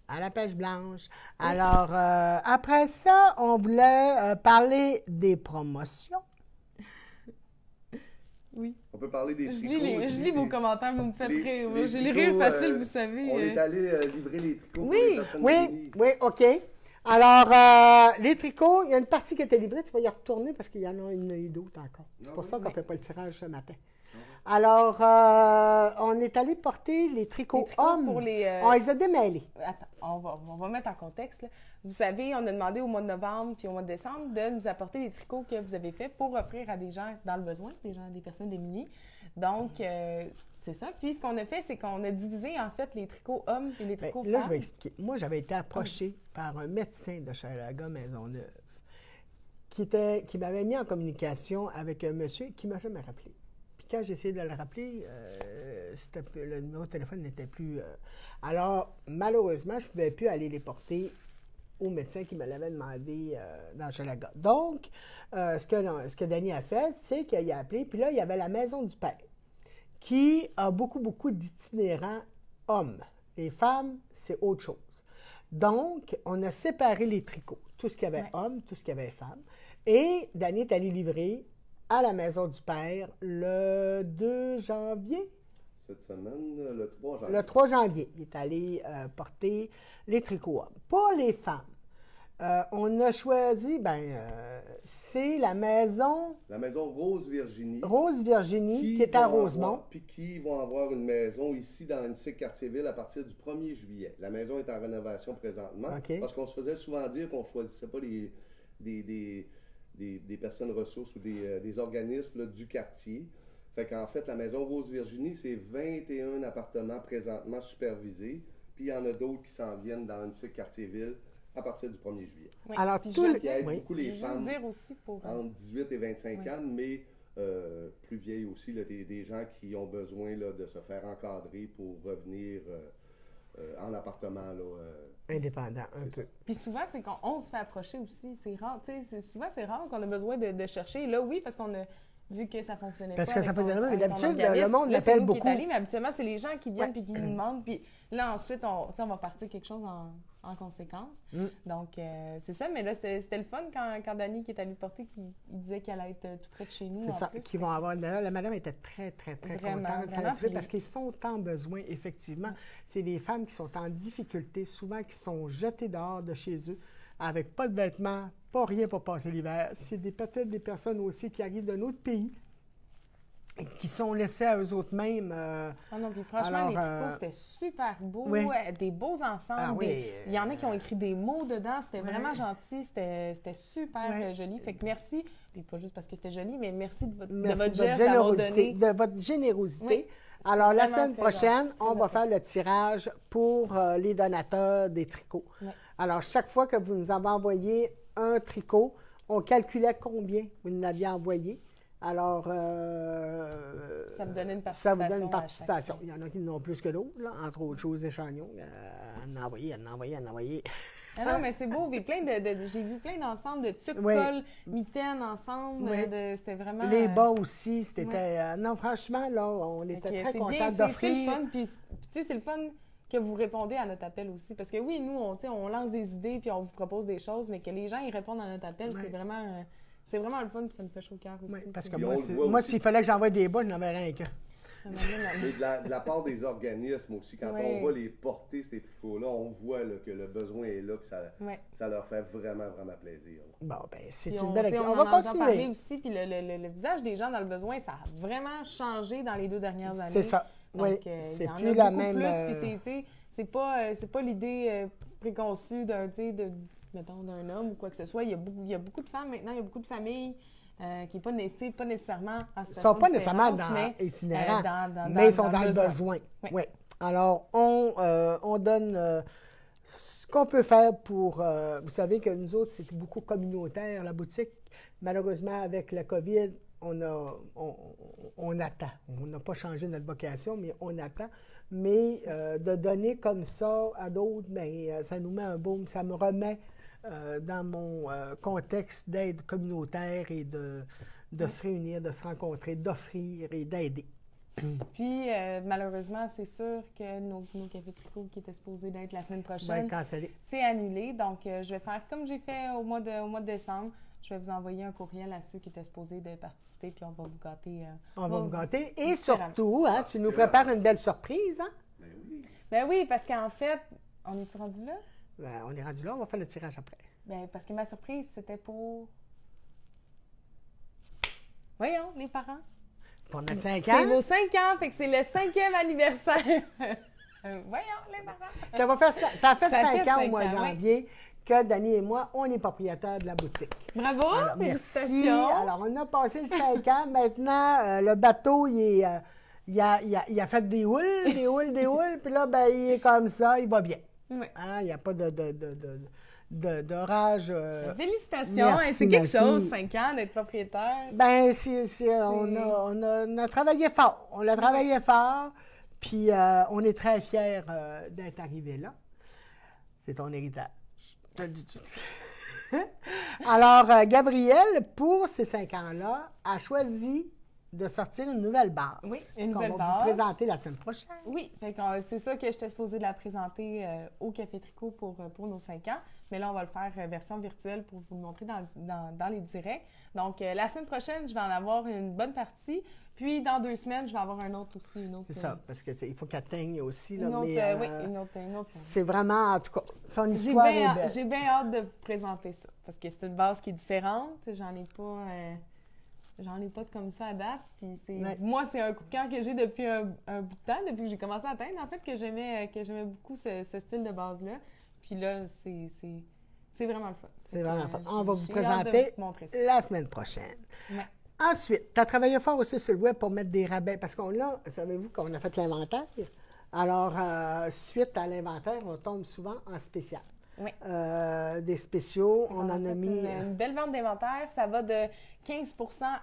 À la pêche blanche. Alors, après ça, on voulait parler des promotions. Oui. On peut parler des Je tricots aussi, lis vos commentaires, vous me faites rire. J'ai les tricots, rires faciles, vous savez. On est allé livrer les tricots pour Oui, les personnes Oui, démunies. oui, OK. Alors, les tricots, il y a une partie qui a été livrée, tu vas y retourner parce qu'il y en a eu d'autres encore. C'est pour ça qu'on ne fait pas le tirage ce matin. Alors, on est allé porter les tricots, Les tricots hommes. pour les, On les a démêlés. Attends, on va mettre en contexte. Là. Vous savez, on a demandé au mois de novembre puis au mois de décembre de nous apporter des tricots que vous avez faits pour offrir à des gens dans le besoin, des personnes démunies. Donc, c'est ça. Puis, ce qu'on a fait, c'est qu'on a divisé, en fait, les tricots hommes et les tricots Là, je femmes. vais expliquer. Moi, j'avais été approché par un médecin de Chalaga Maisonneuve qui m'avait mis en communication avec un monsieur qui ne m'a jamais rappelé. Puis quand j'ai essayé de le rappeler, le numéro de téléphone n'était plus... Alors, malheureusement, je ne pouvais plus aller les porter au médecin qui me l'avait demandé dans Chalaga. Donc, ce que Danny a fait, c'est qu'il a appelé, puis là, il y avait la Maison du Père, qui a beaucoup, beaucoup d'itinérants hommes. Les femmes, c'est autre chose. Donc, on a séparé les tricots, tout ce qu'il y avait hommes, tout ce qu'il y avait femmes. Et Danny est allé livrer à la Maison du Père le 2 janvier. Cette semaine, le 3 janvier. Le 3 janvier, il est allé porter les tricots hommes. Pour les femmes, on a choisi, c'est la maison La maison Rose Virginie. Rose Virginie, qui est à Rosemont. Puis qui vont avoir une maison ici dans l'Annecy Quartier-Ville à partir du 1er juillet. La maison est en rénovation présentement. OK. Parce qu'on se faisait souvent dire qu'on ne choisissait pas des personnes ressources ou des organismes là, du quartier. Fait qu'en fait, la maison Rose Virginie, c'est 21 appartements présentement supervisés. Puis il y en a d'autres qui s'en viennent dans l'Annecy Quartier-Ville à partir du 1er juillet. Oui. Alors, Puis tout je le- veux Qui aide Oui. beaucoup les je veux juste femmes dire aussi pour... entre 18 et 25 Oui. ans, mais plus vieilles aussi, là, des gens qui ont besoin là, de se faire encadrer pour revenir en appartement. Là, Indépendant, un c'est peu. ça. Puis souvent, c'est qu'on se fait approcher aussi. C'est rare, tu sais, souvent, c'est rare qu'on a besoin de chercher. Là, oui, parce qu'on a vu que ça fonctionnait Parce pas. que ça avec faisait ton- rien, mais avec ton d'habitude, organisme. le monde Là, c'est l'appelle nous qui est beaucoup. allé, mais habituellement, c'est les gens qui viennent Ouais. puis qui nous demandent. Puis là, ensuite, on va partir quelque chose en conséquence. Donc, c'est ça. Mais là, c'était le fun quand Danny, qui est allé le porter, il disait qu'elle allait être tout près de chez nous. C'est en ça, plus. qui vont avoir. D'ailleurs, la madame était très, très, très Vraiment, contente. vraiment, puis Parce qu'ils sont en besoin, effectivement. C'est des femmes qui sont en difficulté, souvent qui sont jetées dehors de chez eux, avec pas de vêtements, pas rien pour passer l'hiver. C'est peut-être des personnes aussi qui arrivent d'un autre pays et qui sont laissées à eux autres mêmes. Ah non, puis franchement, Alors, les tricots, c'était super beau. oui. Des beaux ensembles. Ah oui, Il y en a qui ont écrit des mots dedans. C'était Ouais. vraiment gentil. C'était super Ouais. joli. Fait que merci. Puis pas juste parce que c'était joli, mais merci de votre, Merci de votre geste d'avoir donné. de votre générosité. Oui. Alors, la Vraiment semaine très prochaine, gentil, on très va faire le tirage pour les donateurs des tricots. Oui. Alors, chaque fois que vous nous avez envoyé un tricot, on calculait combien vous nous aviez envoyé. Alors, Ça vous donnait une ça participation. vous donne une à participation. chaque- Il y en a qui n'ont plus que d'autres, là, entre autres choses, des chagnons. En envoyer. Ah non, mais c'est beau. Puis j'ai vu plein d'ensembles de tucs, Oui. cols, mitaines ensemble. Oui. C'était vraiment... Les bas aussi, c'était... non, franchement, là, on Fait était que très c'est contents bien, c'est d'offrir. le fun. Puis, tu sais, c'est le fun que vous répondez à notre appel aussi. Parce que oui, nous, on lance des idées puis on vous propose des choses, mais que les gens, ils répondent à notre appel, Ouais. c'est vraiment le fun puis ça me fait chaud au cœur aussi. Oui, parce que Puis moi, on le voit moi aussi. s'il fallait que j'envoie des bas, je n'en verrais rien qu'un. Mais de la part des organismes aussi, quand Oui. on va les porter, ces tricots-là, on voit là, que le besoin est là, puis Ouais. ça leur fait vraiment, vraiment plaisir. Bon, ben c'est Puis une belle tu sais, activité. On en va entend parler continuer. aussi, puis le visage des gens dans le besoin, ça a vraiment changé dans les 2 dernières années. C'est ça. Donc, Oui, il c'est y en plus a la beaucoup même. plus, puis tu sais, c'est pas l'idée préconçue mettons, d'un homme ou quoi que ce soit. Il y a beaucoup de femmes maintenant, il y a beaucoup de familles qui n'est pas nécessairement en Ils ne situation sont pas de nécessairement différence, mais, itinérants, dans mais ils sont dans le besoin. besoin. Oui. Oui. Alors, on donne ce qu'on peut faire pour... vous savez que nous autres, c'est beaucoup communautaire, la boutique. Malheureusement, avec la COVID, on attend. On n'a pas changé notre vocation, mais on attend. Mais de donner comme ça à d'autres, bien, ça nous met un boom. Ça me remet dans mon contexte d'aide communautaire et de se réunir, de se rencontrer, d'offrir et d'aider. Puis, malheureusement, c'est sûr que nos cafés tricots qui étaient supposés d'être la semaine prochaine, c'est annulé. Donc, je vais faire comme j'ai fait au mois de décembre. Je vais vous envoyer un courriel à ceux qui étaient supposés de participer, puis on va vous gâter. On va vous gâter. Et surtout, hein, tu nous prépares une belle surprise, hein? Ben oui. Ben oui, parce qu'en fait, on est-tu rendu là? Ben, on est rendu là, on va faire le tirage après. Ben, parce que ma surprise, c'était pour... Voyons, les parents. Pour notre 5 ans. C'est vos 5 ans, fait que c'est le 5e anniversaire. Voyons, les parents. Ça a fait 5 ans au mois de oui. janvier que Dani et moi, on est propriétaires de la boutique. Bravo, Alors, félicitations. merci. Alors, on a passé le 5 ans. Maintenant, le bateau, il a fait des houles, puis là, ben, il est comme ça, il va bien. Oui. Hein, il n'y a pas d'orage. Félicitations, Merci, c'est quelque ma chose, fille. 5 ans, d'être propriétaire. Ben, on a travaillé fort. On a travaillé fort, puis on est très fiers d'être arrivé là. C'est ton héritage. Je te le dis tout. Alors, Gabrielle, pour ces 5 ans-là, a choisi de sortir une nouvelle base. Oui, une qu'on nouvelle va base. vous présenter la semaine prochaine. Oui, fait que, c'est ça que j'étais supposée de la présenter au Café Tricot pour nos 5 ans. Mais là, on va le faire version virtuelle pour vous le montrer dans les directs. Donc, la semaine prochaine, je vais en avoir une bonne partie. Puis, dans 2 semaines, je vais avoir un autre aussi. C'est ça, parce qu'il faut qu'elle atteigne aussi. Là, une autre, mais, oui, une autre. C'est vraiment, en tout cas, son histoire est belle. J'ai bien hâte de vous présenter ça. Parce que c'est une base qui est différente. J'en ai pas de comme ça à date. Puis moi, c'est un coup de cœur que j'ai depuis un bout de temps, depuis que j'ai commencé à atteindre, en fait, que j'aimais beaucoup ce style de base-là. Puis là, c'est vraiment le fun. C'est vraiment le fun. On va vous j'ai hâte de présenter vous montrer ça. la semaine prochaine. Ouais. Ensuite, tu as travaillé fort aussi sur le web pour mettre des rabais, parce savez-vous qu'on a fait l'inventaire? Alors, suite à l'inventaire, on tombe souvent en spécial. Oui. Des spéciaux, on en a mis... Une belle vente d'inventaire, ça va de 15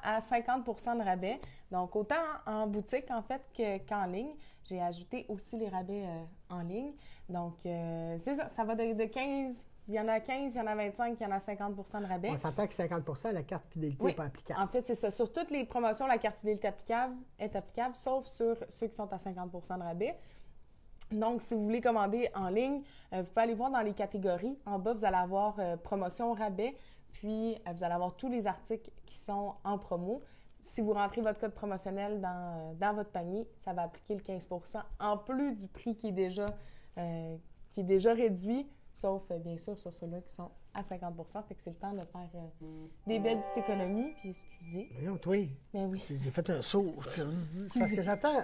à 50 de rabais. Donc, autant en boutique, en fait, qu'en ligne. J'ai ajouté aussi les rabais en ligne. Donc, c'est ça, ça va de 15... Il y en a 15, il y en a 25, il y en a 50 de rabais. On s'entend que 50 la carte fidélité n'est pas applicable. En fait, c'est ça. Sur toutes les promotions, la carte fidélité est applicable, sauf sur ceux qui sont à 50 de rabais. Donc, si vous voulez commander en ligne, vous pouvez aller voir dans les catégories. En bas, vous allez avoir promotion rabais, puis vous allez avoir tous les articles qui sont en promo. Si vous rentrez votre code promotionnel dans votre panier, ça va appliquer le 15 en plus du prix qui est déjà réduit, sauf bien sûr sur ceux-là qui sont à 50 fait que c'est le temps de faire des belles petites économies. Puis excusez. Voyons, toi. Ben oui. J'ai fait un saut. Parce que j'attends...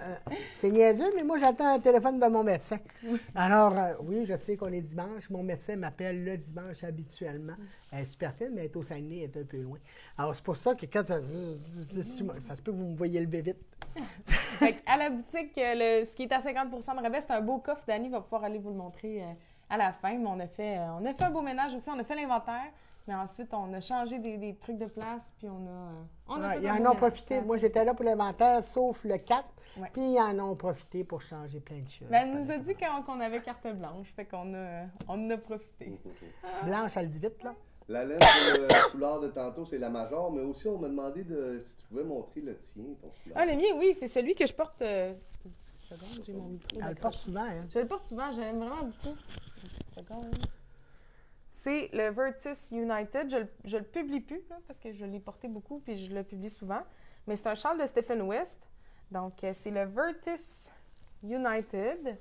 c'est niaiseux, mais moi, j'attends un téléphone de mon médecin. Oui. Alors, oui, je sais qu'on est dimanche. Mon médecin m'appelle le dimanche habituellement. Elle est super fine, mais elle est au Saguenay, elle est un peu loin. Alors, c'est pour ça que quand ça se peut que vous me voyez lever vite. Fait à la boutique, ce qui est à 50 de rabais, c'est un beau coffre. Dani va pouvoir aller vous le montrer à la fin. Mais on a fait un beau ménage aussi. On a fait l'inventaire. Mais ensuite, on a changé des trucs de place, puis on a fait ils un en beau ont ménage. profité. Moi, j'étais là pour l'inventaire, sauf le 4. Ouais. Puis, ils en ont profité pour changer plein de choses. Ben, elle nous a dit qu'on avait carte blanche, fait qu'on en a profité. Blanche, elle dit vite, là. La laine pour le foulard de tantôt, c'est la Major, mais aussi, on m'a demandé si tu pouvais montrer le tien, ton foulard. Ah, le mien, oui, c'est celui que je porte... Une petite seconde, j'ai mon micro. Elle le porte souvent, hein. Je le porte souvent, je l'aime vraiment beaucoup. Une petite seconde. C'est le Vertis United. Je le publie plus, là, parce que je l'ai porté beaucoup, puis je le publie souvent. Mais c'est un châle de Stephen West. Donc, c'est le Vertis United.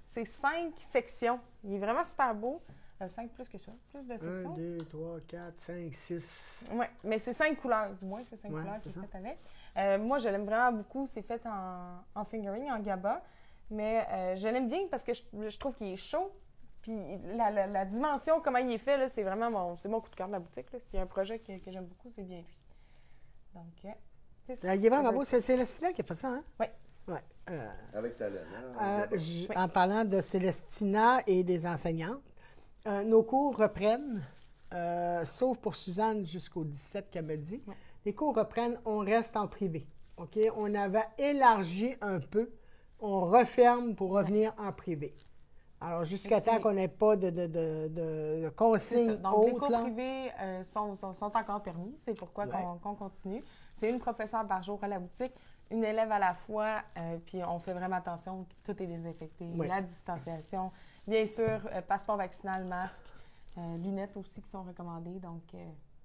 C'est 5 sections. Il est vraiment super beau. 5 plus que ça, plus de sections. 1, 2, 3, 4, 5, 6. Oui, mais c'est 5 couleurs, du moins, c'est 5 couleurs qui est fait avec. Moi, je l'aime vraiment beaucoup. C'est fait en fingering, en GABA. Mais je l'aime bien parce que je trouve qu'il est chaud. Puis la dimension, comment il est fait, là, c'est vraiment mon coup de cœur de la boutique. Là. S'il y a un projet que j'aime beaucoup, c'est bien lui. Donc, c'est ça. Il est vraiment beau. C'est Célestina qui a fait ça, hein? Oui. Ouais. Avec ta laine, hein? En parlant de Célestina et des enseignantes, nos cours reprennent sauf pour Suzanne jusqu'au 17 qu'elle me dit. Ouais. Les cours reprennent, on reste en privé. OK? On avait élargi un peu. On referme pour revenir en privé. Alors, jusqu'à temps qu'on n'ait pas de consignes Donc, les autres. cours là. privés sont encore permis. C'est pourquoi qu'on continue. C'est une professeure par jour à la boutique, une élève à la fois, puis on fait vraiment attention que tout est désinfecté, Oui. la distanciation. Bien sûr, passeport vaccinal, masque, lunettes aussi qui sont recommandées. Donc,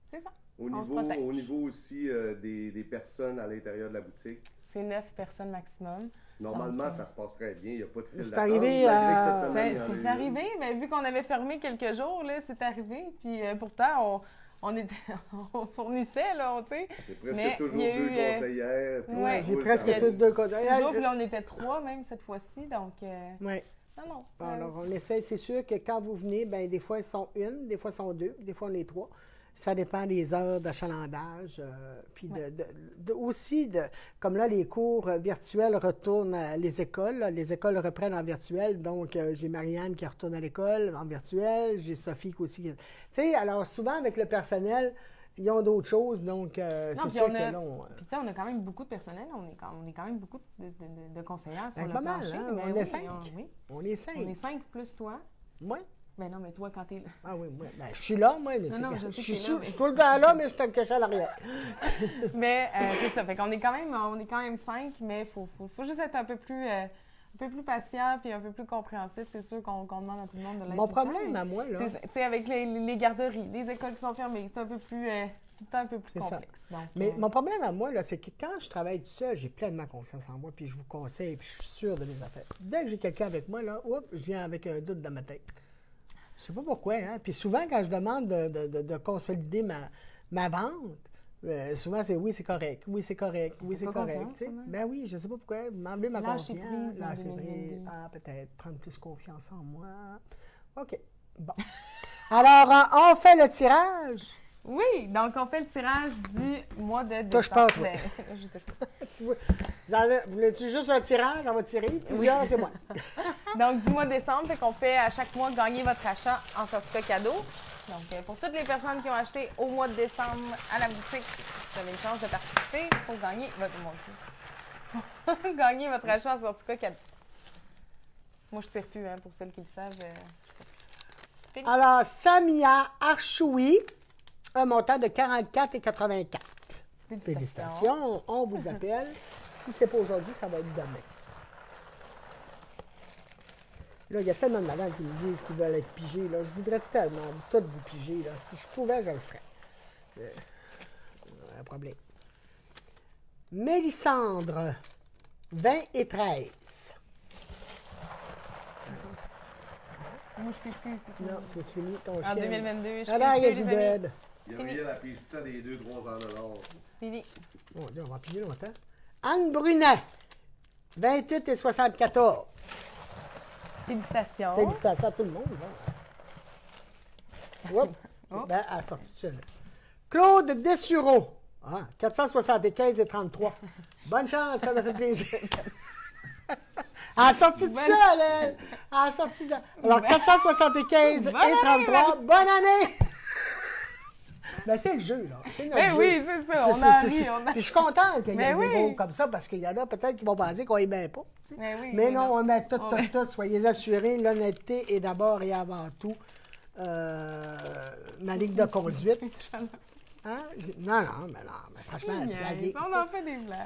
c'est ça. Au On se niveau, protège. au niveau aussi des personnes à l'intérieur de la boutique, C'est 9 personnes maximum. normalement, Donc, ça se passe très bien. Il n'y a pas de fil C'est d'attente. arrivé, Malgré que cette semaine, il y en a C'est eu arrivé, mais vu qu'on avait fermé quelques jours, là, c'est arrivé. Puis pourtant, on fournissait, là, tu sais. C'est presque Mais toujours il y a deux eu, conseillères. puis ouais, ça J'ai roule presque quand même. tous deux côtés. Toujours, puis là, on était 3 même cette fois-ci. Donc, Oui. non. Alors, on essaie, c'est sûr que quand vous venez, bien, des fois, ils sont une, des fois, ils sont deux, des fois, on est trois. Ça dépend des heures d'achalandage. Puis aussi, comme là, les cours virtuels retournent à les écoles. Là, les écoles reprennent en virtuel. Donc, j'ai Marianne qui retourne à l'école en virtuel. J'ai Sophie qui aussi. Tu sais, alors souvent, avec le personnel, ils ont d'autres choses. Donc, c'est puis sûr on que a- là, Puis, tu sais, on a quand même beaucoup de personnel. On est quand même beaucoup de conseillères sur Ben, le pas mal, plancher. hein, Mais on est 5. oui. On est 5. On est 5 plus toi. Moi? Ben non, mais toi, quand t'es là. Ah oui, moi. Ben, je suis là, moi. Mais Non, c'est non, que- je sais suis que t'es là, sous- mais- je suis tout le temps là, mais je te cache à l'arrière. Mais c'est ça. Fait qu'on est quand même 5, mais faut juste être un peu plus patient puis un peu plus compréhensif. C'est sûr qu'on demande à tout le monde de l'être. Mon tout le temps, problème mais à moi, là. Tu sais, avec les garderies, les écoles qui sont fermées, c'est un peu plus. C'est tout le temps un peu plus C'est ça. complexe. Donc, Mais mon problème à moi, là, c'est que quand je travaille tout seul, j'ai pleinement confiance en moi, puis je vous conseille, puis je suis sûr de mes affaires. Dès que j'ai quelqu'un avec moi, là, je viens avec un doute dans ma tête. Je sais pas pourquoi, hein. Puis souvent, quand je demande de consolider ma vente, souvent c'est oui, c'est correct, oui, c'est correct, oui, c'est pas correct. confiance, tu sais. quand même. Ben oui, je sais pas pourquoi. Vous m'enlevez ma Lâcher confiance. prise en Lâcher 2022. prise. Ah, peut-être prendre plus confiance en moi. OK. Bon. Alors, on fait le tirage. oui, donc on fait le tirage du mois de Touche pas, décembre. toi. Je touche pas. Si vous- Voulez-tu juste un tirage? On va tirer. Plusieurs, c'est moi. Donc, du mois de décembre, fait qu'on fait à chaque mois gagner votre achat en certificat cadeau. Donc, pour toutes les personnes qui ont acheté au mois de décembre à la boutique, vous avez une chance de participer pour gagner gagner votre achat en certificat cadeau. Moi, je tire plus, hein, pour celles qui le savent. Fini. Alors, Samia Archoui, un montant de 44,84. Félicitations. On vous appelle. Si c'est pas aujourd'hui, ça va être demain. Là, il y a tellement de madames qui me disent qu'ils veulent être pigées. Là. Je voudrais tellement toutes vous piger. Là. Si je pouvais, je le ferais. Un problème. Mélissandre, 20 et 13. Moi, je pige plus. C'est fini. Non, tu finis ton chien. En 2022, je Alors, pige il plus, est les amis. dead. Gabriel a pris tout le temps des 2-3 ans de l'or. Fini. Mon Dieu, on va piger longtemps. Anne Brunet, 28 et 74. Félicitations. Félicitations à tout le monde. Là. Oups. Oh. Ben, elle a sorti ça, là. Claude Dessureau, 475 et 33. Bonne chance, ça m'a fait plaisir. Elle a sorti de ça, elle. Elle a sorti de... Alors, 475 et 33. Bonne année! Ben, c'est le jeu, là. C'est notre Ben jeu. oui, c'est ça. On a ri, on a... Puis je suis contente qu'il y ait Mais des oui. gros comme ça, parce qu'il y en a peut-être qui vont penser qu'on aime pas. Mais oui, Mais non, on met tout, On tout, met- tout. Soyez assurés, l'honnêteté est d'abord et avant tout ma ligne de conduite. Hein? Non, mais franchement, c'est la game. On en fait des blagues.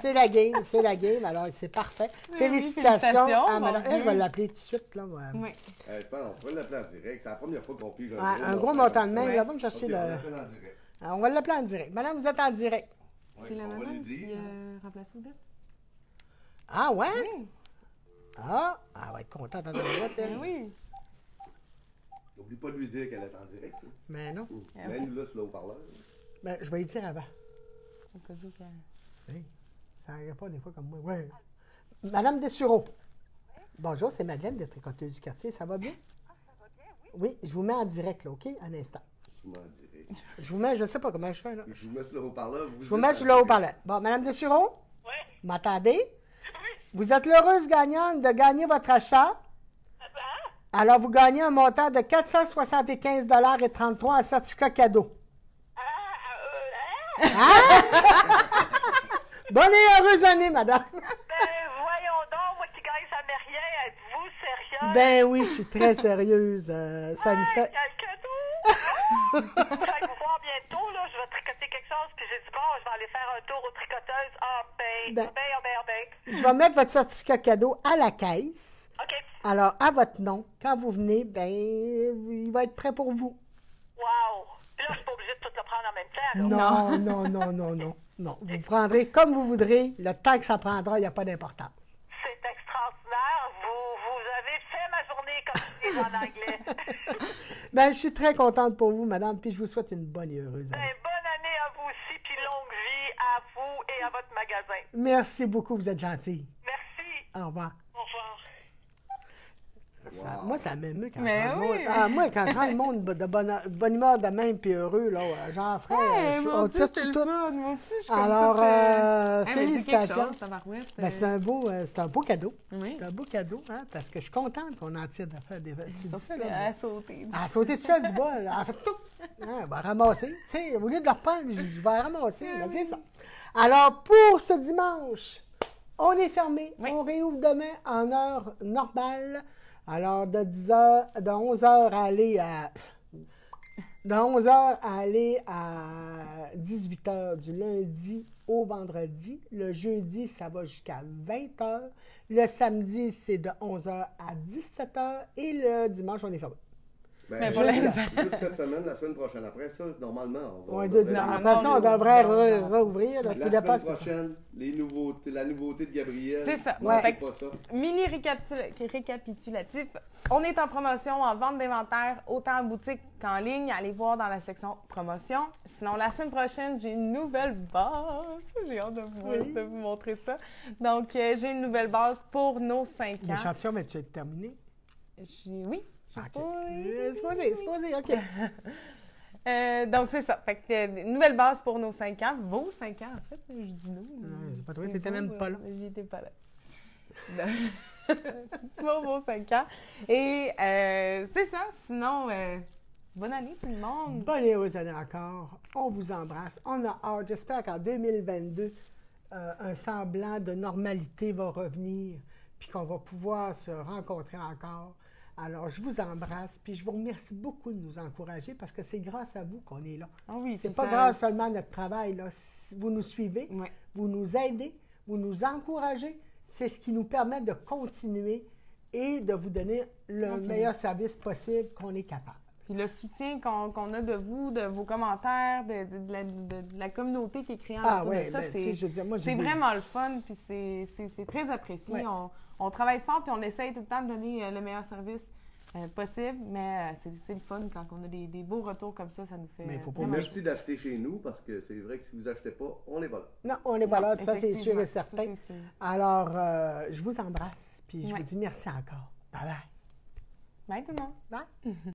C'est la game, alors c'est parfait. Oui, Félicitations félicitations, à mon madame. Elle, je Dieu. vais l'appeler tout de suite. Là, moi. Oui. Je pense qu'on pourrait l'appeler en direct. C'est la première fois qu'on pige Un gros montant de main, Ouais. là, va me chercher Ok, le. on l'appelle en direct. On va l'appeler en direct. Madame, vous êtes en direct. Ouais, C'est la on va lui madame qui dire. remplace le bête. Ah, ouais? Oui. Ah, elle va être contente d'entendre la Ben elle. oui. N'oublie pas de lui dire qu'elle est en direct. hein. Mais non. Mets-nous là sur le haut-parleur. Ben, je vais y dire avant. Au cas où que- Hey, ça n'arrive pas des fois comme moi. Ouais. Madame Dessureau. Bonjour, c'est Madeleine de Tricoteuse du quartier. Ça va bien? Ça va bien, oui. Oui, je vous mets en direct, là, OK? Un instant. Je m'en dirai. Je vous mets, je ne sais pas comment je fais, là. Je vous mets sur le haut-parleur. Je vous mets sur le haut-parleur. Bon, Madame Dessureau? Oui. Vous m'entendez? Vous êtes l'heureuse gagnante de gagner votre achat Alors, vous gagnez un montant de 475,33 en certificat cadeau. Bonne et heureuse année, madame. Voyons donc, moi qui gagne jamais rien, êtes-vous sérieuse? Ben oui, je suis très sérieuse. Ça me fait... Quel cadeau! Je vais vous voir bientôt, là. Je vais tricoter quelque chose, puis j'ai dit, bon, je vais aller faire un tour aux tricoteuses. Ben. Je vais mettre votre certificat cadeau à la caisse. OK. Alors, à votre nom, quand vous venez, ben, il va être prêt pour vous. Wow! Puis là, je suis pas obligée de tout le prendre en même temps, là. Non. Vous prendrez comme vous voudrez. Le temps que ça prendra, il n'y a pas d'importance. C'est extraordinaire. Vous avez fait ma journée, comme ils disent en anglais. Ben, je suis très contente pour vous, madame, puis je vous souhaite une bonne et heureuse année. Bonne année à vous aussi, puis longue vie à vous et à votre magasin. Merci beaucoup, vous êtes gentille. Merci. Au revoir. Au revoir. Moi, ça m'émeut quand Mais je rends le oui. monde. Ah, moi, quand je rends le monde de bonne humeur de même puis heureux, là, j'en ferais. On tire tout. Moi aussi, je suis Alors, félicitations. félicitations. Ben, c'est un beau cadeau. Oui. C'est un beau cadeau, hein, parce que je suis contente qu'on en tire de faire des. Tu dis ça, là? À sauter. À sauter tout seul du bol. Elle a fait tout. Hein, elle va ramasser. Tu sais, au lieu de le reprendre, je vais ramasser. Là, c'est ça. Alors, pour ce dimanche, on est fermé. Oui. On réouvre demain en heure normale. Alors, de 11h à aller à... De 11h à aller à 18h du lundi au vendredi. Le jeudi, ça va jusqu'à 20h. Le samedi, c'est de 11h à 17h. Et le dimanche, on est fermé. Mais pour l'instant. Juste cette semaine, la semaine prochaine. Après ça, normalement, on va... Ouais, après ça, on devrait rouvrir. Là, La semaine prochaine, la nouveauté de Gabriel. C'est ça. Ouais. Fait Pas ça. Mini récapitulatif. On est en promotion, en vente d'inventaire, autant en boutique qu'en ligne. Allez voir dans la section promotion. Sinon, la semaine prochaine, j'ai une nouvelle base. J'ai hâte de vous montrer ça. Donc, j'ai une nouvelle base pour nos 5 ans. L'échantillon, mais tu as terminé? Oui. OK. C'est posé, OK. Donc, c'est ça. Fait que, nouvelle base pour nos 5 ans. Vos 5 ans, en fait. Je dis nous. C'est pas toi, t'étais même pas là. J'étais pas là. Pour vos 5 ans. Et c'est ça. Sinon, bonne année tout le monde. Bonne et heureuse année encore. On vous embrasse. On a hâte. J'espère qu'en 2022, un semblant de normalité va revenir puis qu'on va pouvoir se rencontrer encore. Alors, je vous embrasse, puis je vous remercie beaucoup de nous encourager parce que c'est grâce à vous qu'on est là. Ah oui, c'est pas grâce seulement à notre travail, là. Vous nous suivez, Ouais. vous nous aidez, vous nous encouragez. C'est ce qui nous permet de continuer et de vous donner le meilleur service possible qu'on est capable. Puis le soutien qu'on a de vous, de vos commentaires, de la communauté qui est créée en ouais, de ça, ben, tu sais, je veux dire, moi, c'est vraiment le fun, puis c'est très apprécié. Ouais. On travaille fort, puis on essaye tout le temps de donner le meilleur service possible, mais c'est le fun quand on a des beaux retours comme ça nous fait Mais faut pas vraiment Merci d'acheter chez nous parce que c'est vrai que si vous achetez pas, on n'est pas là. Non, on n'est pas là, ça c'est sûr et effectivement, certain. ça, c'est sûr. Alors, je vous embrasse, puis je Ouais. vous dis merci encore. Bye bye. Bye tout le monde! Bye.